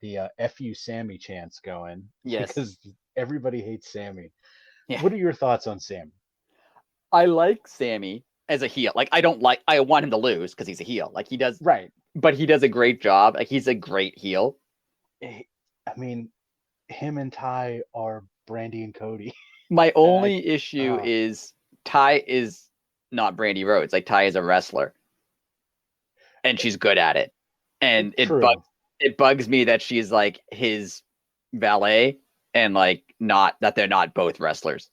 the "Fu Sammy" chants going. Yes, because everybody hates Sammy. Yeah. What are your thoughts on Sammy? I like Sammy as a heel. Like I want him to lose because he's a heel. Like he does, right? But he does a great job. Like he's a great heel. I mean, him and Ty are Brandy and Cody. My only issue is Ty is not Brandy Rhodes. Like Ty is a wrestler, and she's good at it. And it bugs me that she's like his valet and like not that they're not both wrestlers.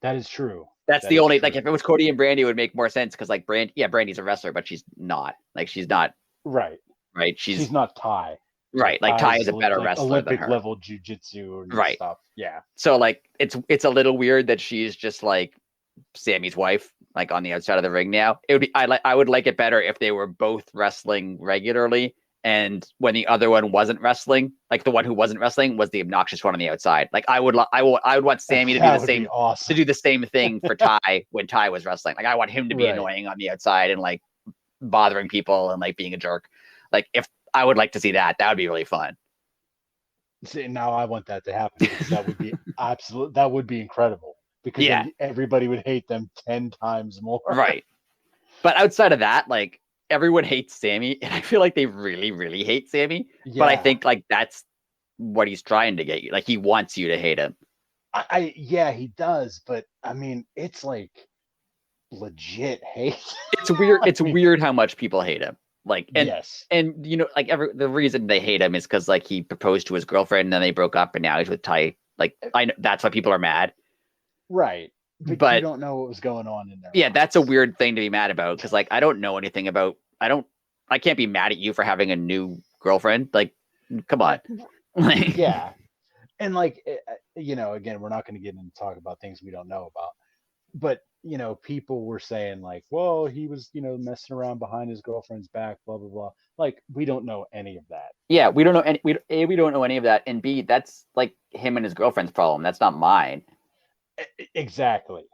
That is true. That's the only like if it was Cody and Brandy, it would make more sense because like Brandy's a wrestler, but she's not. Like she's not right. She's not Ty. Right. Like Ty is a better wrestler Olympic than her. level jiu-jitsu and stuff. Yeah. So like it's a little weird that she's just like Sammy's wife, like on the outside of the ring now. It would be I would like it better if they were both wrestling regularly, and when the other one wasn't wrestling, like the one who wasn't wrestling was the obnoxious one on the outside. Like I would want Sammy to do the same awesome. to do the same thing for Ty when Ty was wrestling. Like I want him to be annoying on the outside and like bothering people and like being a jerk. Like if I would like to see that would be really fun. See, now I want that to happen because that would be absolute. That would be incredible. Because everybody would hate them 10 times more. Right. But outside of that, like everyone hates Sammy, and I feel like they really, really hate Sammy. Yeah. But I think like that's what he's trying to get you. Like he wants you to hate him. He does, but I mean, it's like legit hate. It's weird. It's weird how much people hate him. Like and you know, like the reason they hate him is because like he proposed to his girlfriend and then they broke up and now he's with Ty. Like I know that's why people are mad. Right. But you don't know what was going on in there. Yeah, that's a weird thing to be mad about because like I don't know anything about I can't be mad at you for having a new girlfriend. Like Come on. Like, Yeah. And like, again, we're not going to get into talk about things we don't know about. But, people were saying like, well, he was, messing around behind his girlfriend's back, blah, blah, blah. Like, we don't know any of that. yeah, we don't know any. We don't know any of that, and B, that's like him and his girlfriend's problem. That's not mine, Exactly.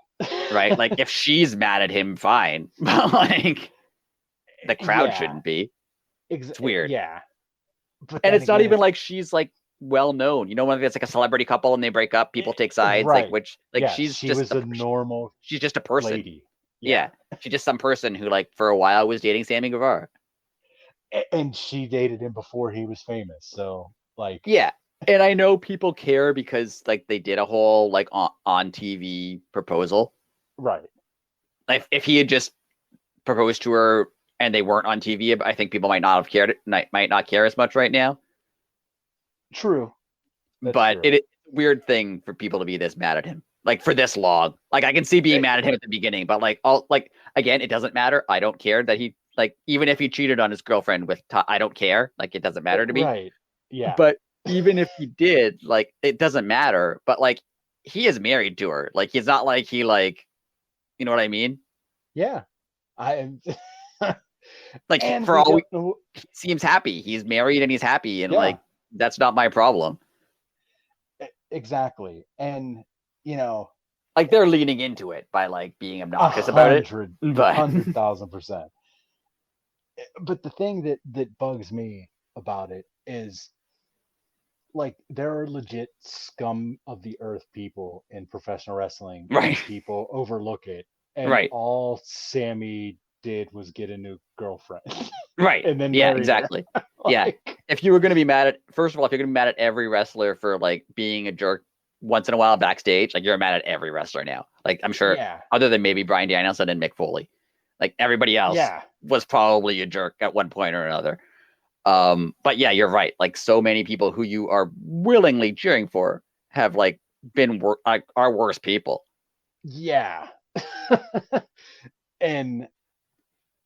right? Like if she's mad at him, fine, but like the crowd Yeah. shouldn't be. It's weird. Yeah. But And then it's not again, even like she's like well known. When it's like a celebrity couple and they break up, people take sides. right. Like Yeah, she's she just was a normal she's just a person. lady. Yeah. She's just some person who like for a while was dating Sammy Guevara. And she dated him before he was famous. So like, yeah. And I know people care because like they did a whole like on TV proposal. right. Like if he had just proposed to her and they weren't on TV, I think people might not have cared. Might not care as much right now. True. That's but true. it's a weird thing for people to be this mad at him, like for this long. Like I can see being mad at him at the beginning, but like again, it doesn't matter. I don't care that he like even if he cheated on his girlfriend with I don't care. Like it doesn't matter to me. Right. Yeah. But even if he did, like it doesn't matter. But like he is married to her. Like he's not like he like, you know what I mean? Yeah. I am. Like And for we all don't know. he seems happy. He's married and he's happy, and Yeah. like that's not my problem. Exactly. And like they're leaning into it by like being obnoxious about it. 100,000%. But the thing that bugs me about it is like there are legit scum of the earth people in professional wrestling. Right. People overlook it. And right. all Sammy did was get a new girlfriend. Right. And then yeah, marry exactly. her. Yeah. If you were going to be mad at, first of all, if you're going to be mad at every wrestler for like being a jerk once in a while backstage, like you're mad at every wrestler now. Like I'm sure, Yeah. other than maybe Bryan Danielson and Mick Foley, like everybody else was probably a jerk at one point or another. But yeah, you're right. Like so many people who you are willingly cheering for have like been are worse people. Yeah. and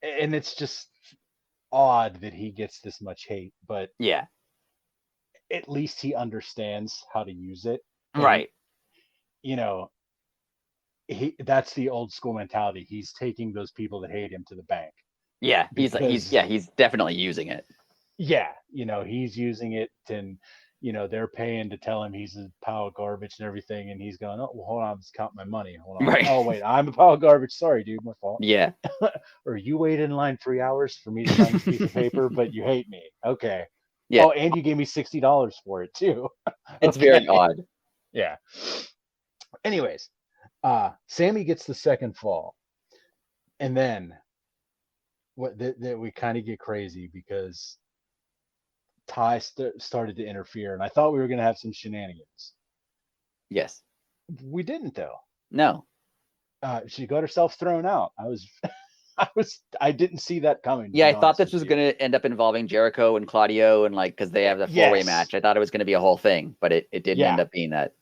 it's just odd that he gets this much hate, but yeah, at least he understands how to use it. And, right. That's the old school mentality. He's taking those people that hate him to the bank. Yeah, he's definitely using it. Yeah, he's using it, and they're paying to tell him he's a pile of garbage and everything, and he's going, oh, well, hold on, I'm just counting my money. Hold on. Right. Oh, wait, I'm a pile of garbage. Sorry, dude, my fault. Yeah. Or you waited in line 3 hours for me to sign this piece of paper, but you hate me. Okay. Yeah. Oh, and you gave me $60 for it too. It's very odd. Yeah. Anyways, Sammy gets the second fall, and then that we kind of get crazy because Ty started to interfere, and I thought we were going to have some shenanigans. Yes. We didn't, though. No. She got herself thrown out. I didn't see that coming. Yeah, I thought this was going to end up involving Jericho and Claudio, and like because they have the four-way match. I thought it was going to be a whole thing, but it didn't end up being that.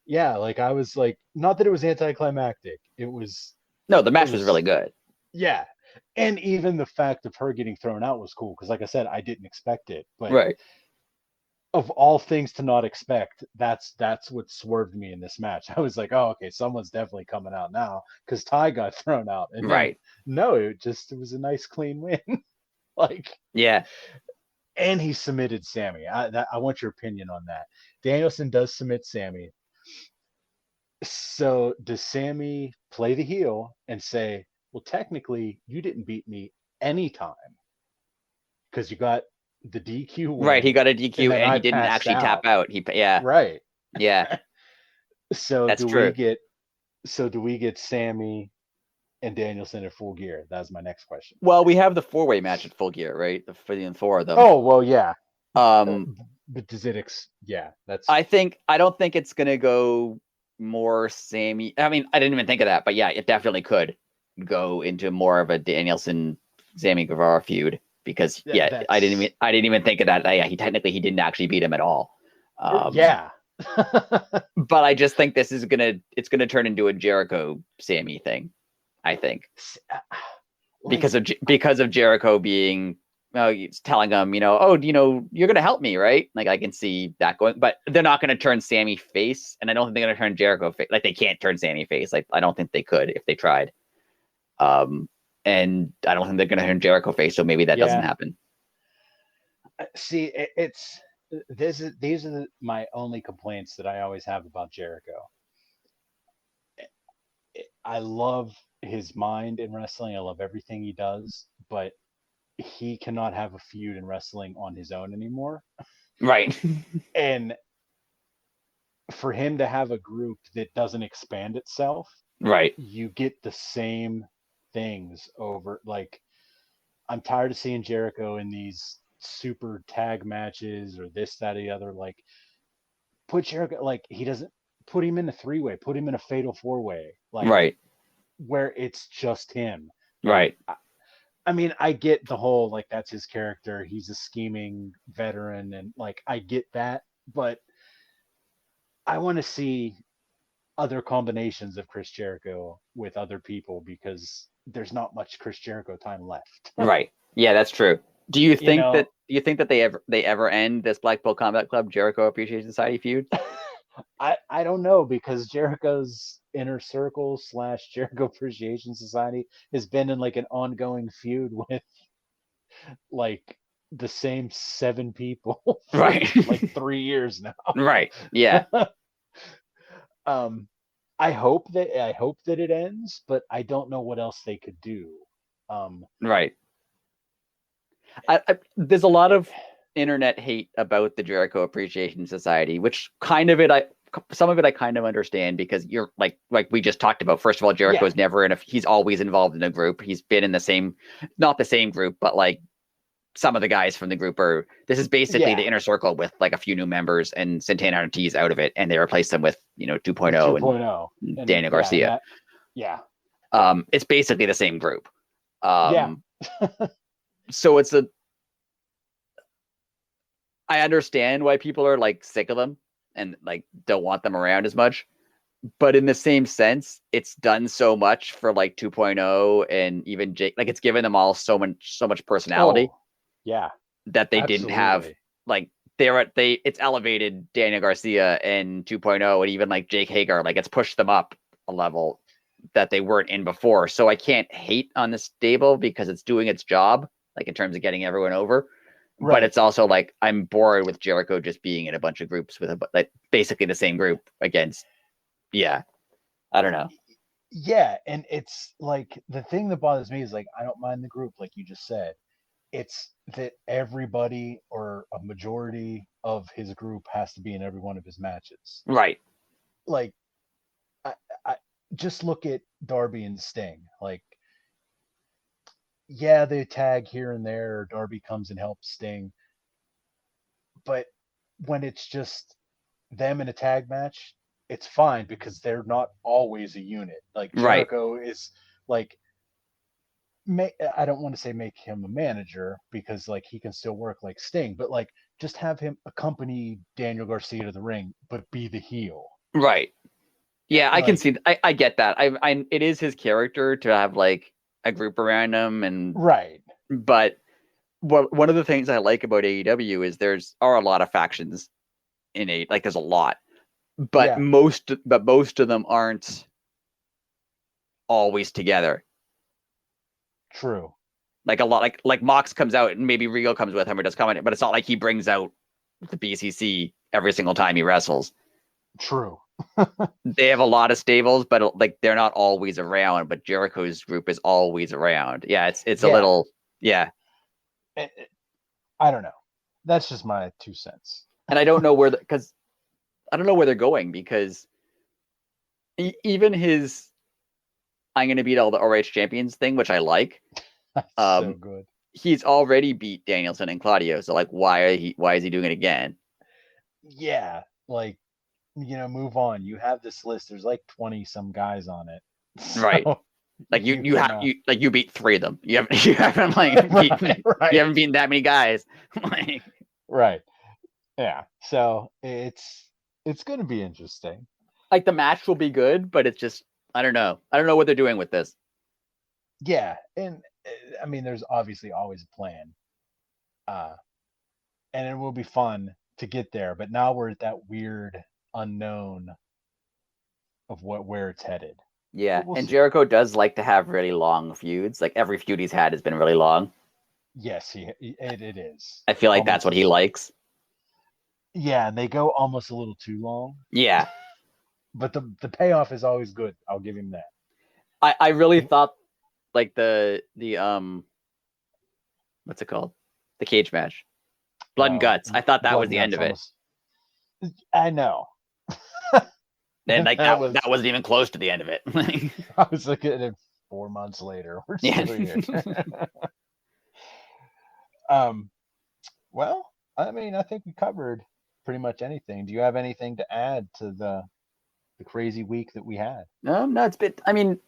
Yeah, like I was like, not that it was anticlimactic. It was. No, the match was really good. Yeah. And even the fact of her getting thrown out was cool because, like I said, I didn't expect it. But right. Of all things to not expect, that's what swerved me in this match. I was like, oh, okay, someone's definitely coming out now because Ty got thrown out. And right. No, it was a nice, clean win. Like, yeah. And he submitted Sammy. I want your opinion on that. Danielson does submit Sammy. So does Sammy play the heel and say, well, technically, you didn't beat me anytime because you got the DQ win. Right, he got a DQ and he didn't actually tap out. Right. Yeah. So that's true. Do we get Sammy and Danielson at Full Gear? That's my next question. Well, we have the four-way match at Full Gear, right? For the four of them. Oh, well, yeah. But does it? Yeah, that's. I don't think it's gonna go more Sammy. I mean, I didn't even think of that, but yeah, it definitely could go into more of a Danielson Sammy Guevara feud because I didn't even think of that. Yeah, he didn't actually beat him at all. Yeah. But I just think it's gonna turn into a Jericho Sammy thing. I think because of Jericho being he's telling him, oh, you're gonna help me, right? Like I can see that going, but they're not gonna turn Sammy face, and I don't think they're gonna turn Jericho face. Like they can't turn Sammy face. Like I don't think they could if they tried. And I don't think they're gonna turn Jericho face, so maybe that doesn't Yeah. happen. See, these are my only complaints that I always have about Jericho. I love his mind in wrestling. I love everything he does, but he cannot have a feud in wrestling on his own anymore. Right. And for him to have a group that doesn't expand itself, Right. you get the same things over. Like, I'm tired of seeing Jericho in these super tag matches or this, that, or the other. Like, put Jericho, like, he doesn't put him in a three-way, put him in a fatal four-way, like, Right. where it's just him. Like, Right. I mean, I get the whole, like, that's his character. He's a scheming veteran, and, like, I get that, but I want to see other combinations of Chris Jericho with other people because there's not much Chris Jericho time left. Right. Yeah, that's true. Do you You think that know, they ever end this Blackpool Combat Club Jericho Appreciation Society feud? I don't know because Jericho's inner circle slash Jericho Appreciation Society has been in like an ongoing feud with like the same seven people for Right. like 3 years now. Right. Yeah. um, I hope that it ends, but I don't know what else they could do. Um, Right. There's a lot of internet hate about the Jericho Appreciation Society, which some of it I kind of understand because you're like we just talked about. First of all, Jericho yeah, is never he's always involved in a group. He's been in the same, not the same group, but like some of the guys from the group this is basically yeah, the inner circle with like a few new members and Santana Ortiz out of it, and they replaced them with 2.0 with and 2.0, and Daniel yeah, and Garcia. that, yeah, It's basically the same group. yeah, So I understand why people are like sick of them and like don't want them around as much. But in the same sense, it's done so much for like 2.0 and even Jake. Like it's given them all so much personality oh, yeah, that they didn't have. absolutely, Like it's elevated Daniel Garcia and 2.0 and even like Jake Hager. Like it's pushed them up a level that they weren't in before. So I can't hate on the stable because it's doing its job, like in terms of getting everyone over. But right, it's also like I'm bored with Jericho just being in a bunch of groups with like basically the same group against. Yeah, I don't know. yeah, and it's like the thing that bothers me is like I don't mind the group, like you just said. It's that everybody or a majority of his group has to be in every one of his matches. Right. Like, I, I just look at Darby and Sting. Like, yeah, they tag here and there. Darby comes and helps Sting, but when it's just them in a tag match, it's fine because they're not always a unit. Like Right. Jericho is like, I don't want to say make him a manager because like he can still work like Sting, but like just have him accompany Daniel Garcia to the ring, but be the heel. Right. Yeah, I can Like, see. I get that. It is his character to have like a group around him, and right. but one of the things I like about AEW is are a lot of factions in like there's a lot, but Yeah, most of them aren't always together. true. Like a lot, like Mox comes out and maybe Regal comes with him or does comment, but it's not like he brings out the BCC every single time he wrestles. True. They have a lot of stables, but like they're not always around. But Jericho's group is always around. Yeah, it's a Yeah. little yeah. I don't know. That's just my 2 cents. And I don't know because I don't know where they're going because even his I'm going to beat all the RH champions thing, which I like. That's so Um, good. he's already beat Danielson and Claudio, so like why is he doing it again? Yeah, like, move on. You have this list. There's like 20 some guys on it. Right. So Like you can you beat 3 of them. You haven't like beaten right, you right, haven't beaten that many guys. Like right. Yeah. So it's going to be interesting. the match will be good, but it's just I don't know. I don't know what they're doing with this. Yeah, and I mean there's obviously always a plan. uh, and it will be fun to get there. But now we're at that weird unknown of where it's headed. Yeah, But we'll and see. Jericho does like to have really long feuds. Like every feud he's had has been really long. Yes, it is I feel like that's almost what he likes. yeah, and they go almost a little too long, Yeah, but the payoff is always good. I'll give him that. I really thought like the what's it called? The cage match. Blood and guts. I thought that Blood was and the end guts of it. almost. I know. And like That that was. wasn't even close to the end of it. I was looking at it 4 months later. We're Yeah. still here. um. Well, I mean, I think we covered pretty much anything. Do you have anything to add to the crazy week that we had? No, it's been. I mean,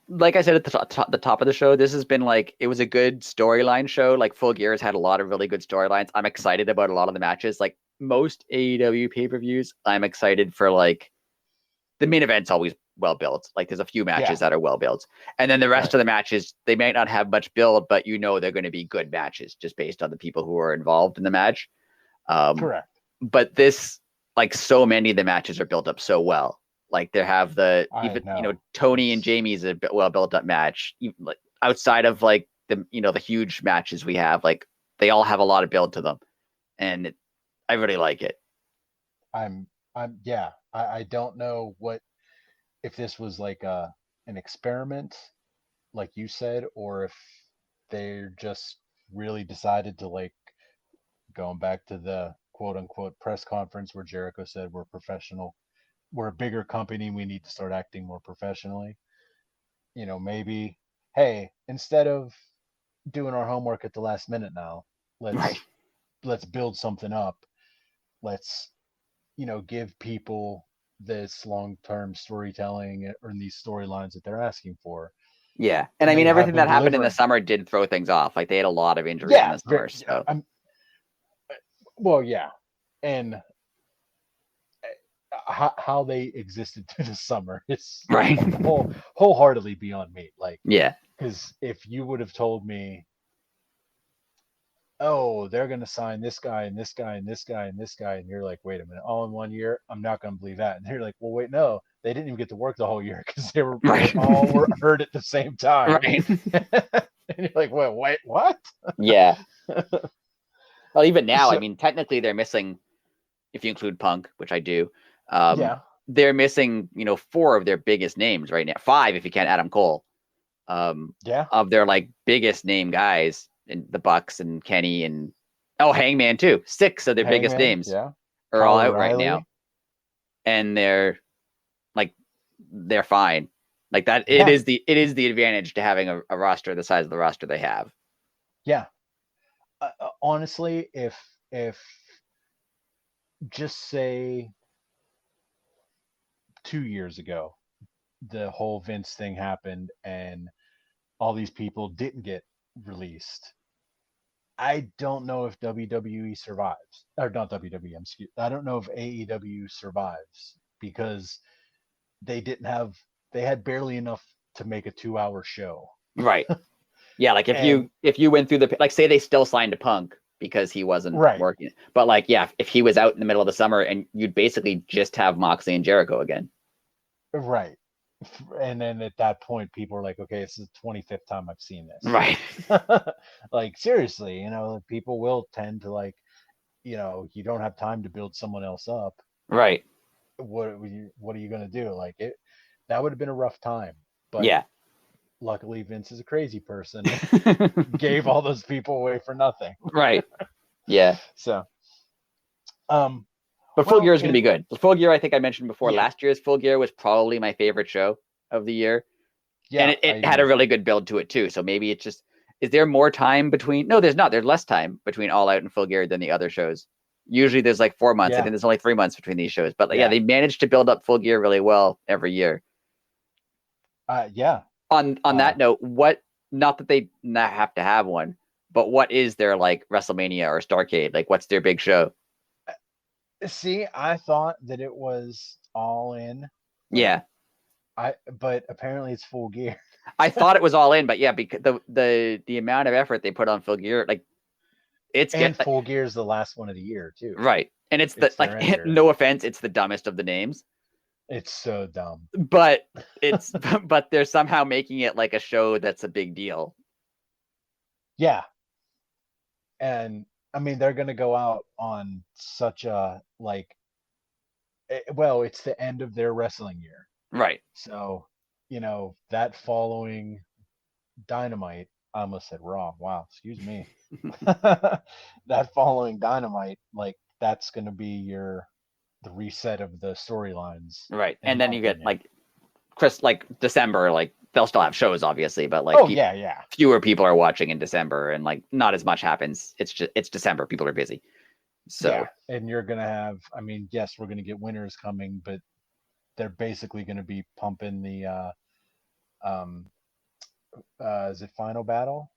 like I said at the top of the show, this has been like it was a good storyline show. Like Full Gear has had a lot of really good storylines. I'm excited about a lot of the matches. Like most AEW pay-per-views, I'm excited for like the main event's always well built. Like there's a few matches Yeah. that are well built, and then the rest Right. of the matches they might not have much build, but you know they're going to be good matches just based on the people who are involved in the match. Correct. But this, like so many of the matches are built up so well. Like they have the I even know. Tony and It's Jamie's a well built up match. Even, like outside of like the huge matches we have, like they all have a lot of build to them, and I really like it. I'm yeah. I don't know what if this was like an experiment, like you said, or if they just really decided to like going back to the quote unquote press conference where Jericho said we're professional, we're a bigger company, we need to start acting more professionally. Maybe, hey, instead of doing our homework at the last minute now, Right. let's build something up. Let's, give people this long-term storytelling or these storylines that they're asking for. Yeah, and And I mean they have everything been that happened in the delivering. summer did throw things off. Like they had a lot of injuries in Yeah, the summer, so I'm well, yeah. And how they existed through the summer is right. wholeheartedly beyond me. Like, Yeah, because if you would have told me, oh, they're going to sign this guy and this guy and this guy and this guy, and you're like, wait a minute, all in 1 year, I'm not going to believe that. And they're like, well, wait, no, they didn't even get to work the whole year because they right, all were hurt at the same time. right. And you're like, wait, what? Yeah. Well, even now, I So mean, technically they're missing, if you include Punk, which I do. Um, yeah, they're missing, four of their biggest names right now. Five, if you count Adam Cole, yeah, of their like biggest name guys, and the Bucks and Kenny and Hangman too. Six of their biggest Hangman, names yeah, are all Kyle out right now, O'Reilly, and like they're fine. Like that, it yeah, is the advantage to having a roster the size of the roster they have. yeah. Honestly, if just say 2 years ago, the whole Vince thing happened and all these people didn't get released. I don't know if WWE survives, or not WWE. I don't know if AEW survives because they didn't have, they had barely enough to make a 2-hour show. Right. Yeah, like And if you went through the like say they still signed a Punk because he wasn't right, working, but like yeah, if he was out in the middle of the summer and you'd basically just have Moxley and Jericho again. right. And then at that point, people are like, okay, this is the 25th time I've seen this. Right. Like, seriously, people will tend to like, you don't have time to build someone else up. Right. What are you going to do? Like, that would have been a rough time. But Yeah. luckily, Vince is a crazy person and gave all those people away for nothing. Right. Yeah. So, um, But Full well, Gear is going to be good. The Full Gear, I think I mentioned before, yeah, last year's Full Gear was probably my favorite show of the year. And yeah, I it had a agree. really good build to it too. So maybe it's just, is there more time between? No, there's not. There's less time between All Out and Full Gear than the other shows. Usually there's like 4 months. I Yeah, think there's only 3 months between these shows. But yeah, yeah, they managed to build up Full Gear really well every year. yeah. On Uh, that note, what, not that they not have to have one, but what is their like WrestleMania or Starcade? Like what's their big show? See, I thought that it was all in, like Yeah. but apparently it's Full Gear. I thought it was all in, but yeah, because the amount of effort they put on Full Gear, like it's And get Full Gear is the last one of the year too. right, and it's the It's their ender. no offense, it's the dumbest of the names, It's so dumb. but it's but they're somehow making it like a show that's a big deal. Yeah. And I mean, they're going to go out on such a like, well, it's the end of their wrestling year. Right. So, that following Dynamite, I almost said Raw. Wow, excuse me. That following Dynamite, like that's going to be the reset of the storylines. Right. in And my then you get opinion. like December, like they'll still have shows obviously, but like Oh yeah. fewer people are watching in December and like not as much happens. It's December, people are busy. So Yeah, and you're gonna have. I mean, yes, we're gonna get winners coming, but they're basically gonna be pumping the um is it Final Battle,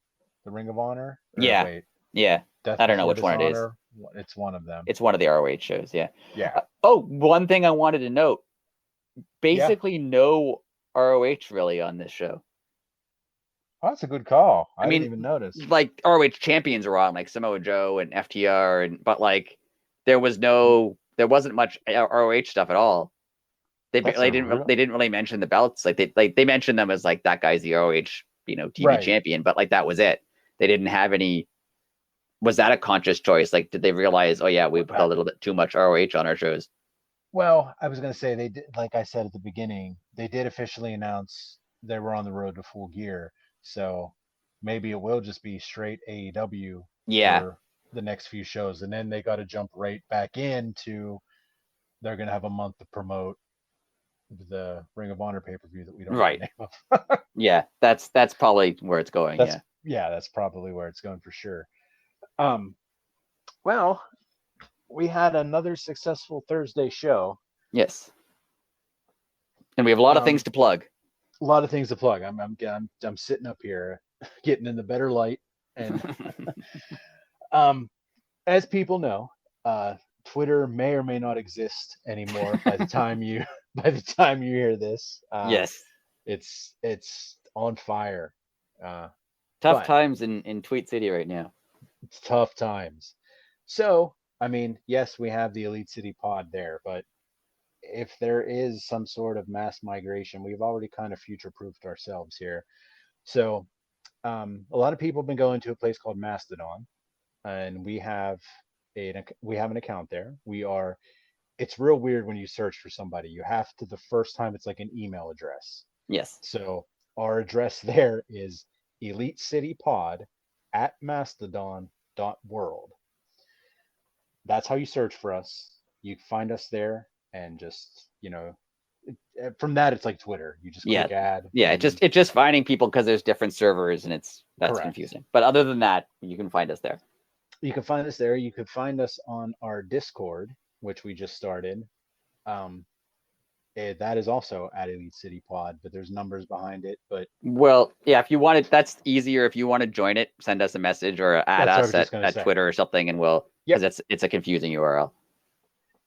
the Ring of Honor? Or yeah. wait, Yeah. Death I don't know Before which one it is. Dishonor? It's one of them. It's one of the ROH shows, yeah. Yeah. Oh, one thing I wanted to note. Yeah. Basically no ROH really on this show. Oh, that's a good call. I mean, didn't even notice. Like ROH champions were on, like Samoa Joe and FTR, but like there wasn't much ROH stuff at all. They didn't really mention the belts. Like they mentioned them as like that guy's the ROH TV Right. champion, but like that was it. They didn't have any. Was that a conscious choice? Like, did they realize, oh yeah, we put a little bit too much ROH on our shows? Well, I was gonna say they did, like I said at the beginning, they did officially announce they were on the road to Full Gear. So maybe it will just be straight AEW Yeah, for the next few shows, and then they got to jump right back into. They're gonna have a month to promote the Ring of Honor pay-per-view that we don't know right. the name of. Yeah, that's probably where it's going. That's probably where it's going for sure. Well, we had another successful Thursday show. Yes. And we have a lot of things to plug. A lot of things to plug. I'm sitting up here, getting in the better light, and as people know, Twitter may or may not exist anymore by the time you hear this. Yes. It's on fire. Tough times in Tweet City right now. It's tough times. So, I mean, yes, we have the Elite City pod there, but if there is some sort of mass migration, we've already kind of future-proofed ourselves here. So, a lot of people have been going to a place called Mastodon, and we have an account there. It's real weird when you search for somebody. You have to, the first time it's like an email address. Yes. So our address there is elitecitypod@mastodon.world. That's how you search for us. You find us there, and just from that it's like Twitter. You just click add. Yeah, it's just finding people because there's different servers and that's Correct. Confusing. But other than that, you can find us there. You can find us there. You can find us on our Discord, which we just started. That is also at Elite City Pod, but there's numbers behind it. But well, yeah, if you want it, that's easier. If you want to join it, send us a message or add us at Twitter or something, and we'll because it's a confusing URL.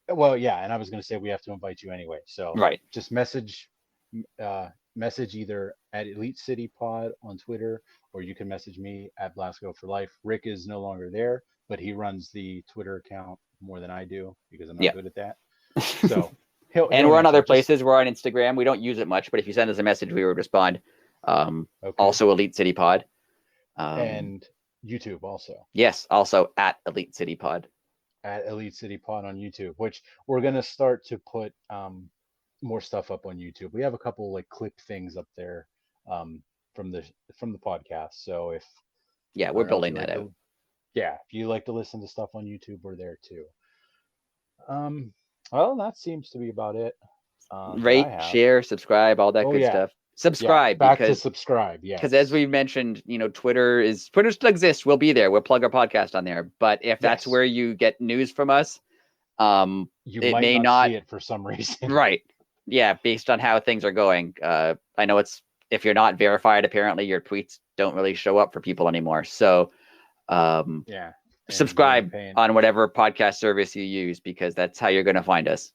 Well, yeah, and I was going to say we have to invite you anyway. So right, just message either at Elite City Pod on Twitter, or you can message me at Blasco for Life. Rick is no longer there, but he runs the Twitter account more than I do because I'm not good at that. So and we're on other places. We're on Instagram. We don't use it much, but if you send us a message, we would respond. Also Elite City Pod. And YouTube also. Yes, also at Elite City Pod. At Elite City Pod on YouTube, which we're gonna start to put more stuff up on YouTube. We have a couple like clip things up there from the podcast. So if we're building that out. If you like to listen to stuff on YouTube, we're there too. Well, that seems to be about it. Rate, share, subscribe, all that good stuff. Subscribe to subscribe, yeah. Because as we mentioned, Twitter still exists. We'll be there. We'll plug our podcast on there. But if that's where you get news from us, it may not see it for some reason. Right. Yeah, based on how things are going. I know if you're not verified, apparently your tweets don't really show up for people anymore. So subscribe on whatever podcast service you use because that's how you're going to find us.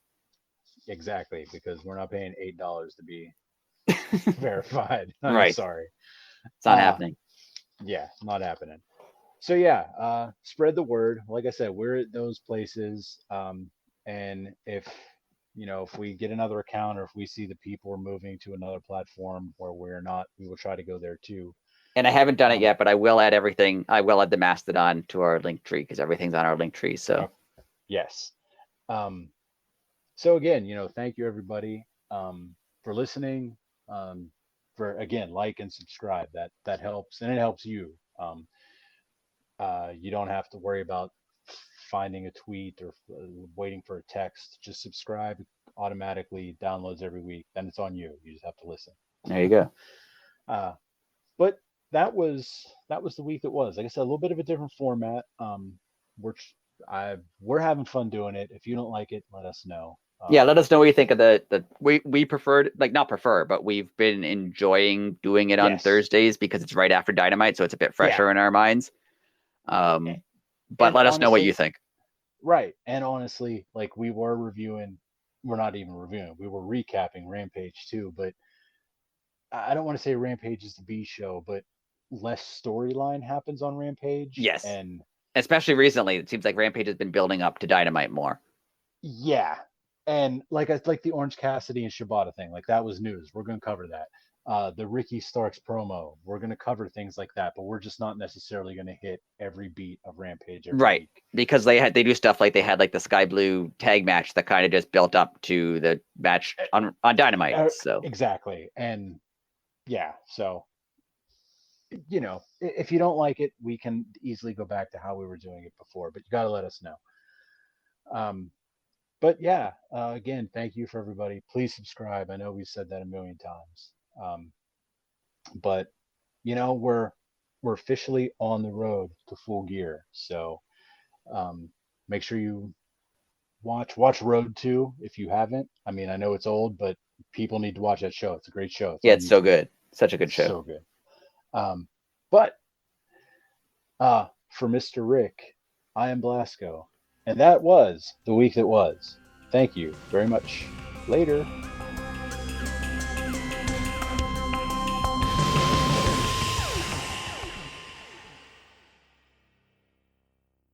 Exactly, because we're not paying $8 to be verified. I'm right. sorry. It's not happening. Yeah, not happening. So yeah, spread the word. Like I said, we're at those places. And if if we get another account or if we see the people are moving to another platform where we're not, we will try to go there too. And I haven't done it Um, yet, but I will add everything. I will add the Mastodon to our link tree because everything's on our link tree. So yes. Um, so again, thank you everybody for listening. For again, like and subscribe. That helps, and it helps you. You don't have to worry about finding a tweet or waiting for a text. Just subscribe, automatically downloads every week. Then it's on you. You just have to listen. there you go. uh, but that was the week that was. Like I said, a little bit of a different format. We're we're having fun doing it. If you don't like it, let us know. Yeah, let us know what you think of the we preferred, like, not prefer, but we've been enjoying doing it on Yes. Thursdays because it's right after Dynamite, so it's a bit Yeah. fresher in our minds. But And let us know what you honestly, think. right. And honestly, like we're not even reviewing. We were recapping Rampage too, but I don't want to say Rampage is the B show, but less storyline happens on Rampage. Yes, And especially recently, it seems like Rampage has been building up to Dynamite more. yeah. And like the Orange Cassidy and Shibata thing, like that was news. We're going to cover that. The Ricky Starks promo, we're going to cover things like that, but we're just not necessarily going to hit every beat of Rampage every Right, week. because they do stuff like they had like the Sky Blue tag match that kind of just built up to the match on Dynamite. So Exactly. And yeah, so if you don't like it, we can easily go back to how we were doing it before, but you got to let us know. But yeah, again, thank you for everybody. Please subscribe. I know we've said that a million times. But we're officially on the road to Full Gear. So make sure you watch Road 2 if you haven't. I mean, I know it's old, but people need to watch that show. It's a great show. It's yeah, on it's so YouTube. good, such a good It's show. so good. But for Mr. Rick, I am Blasco, and that was the week that was. Thank you very much. Later.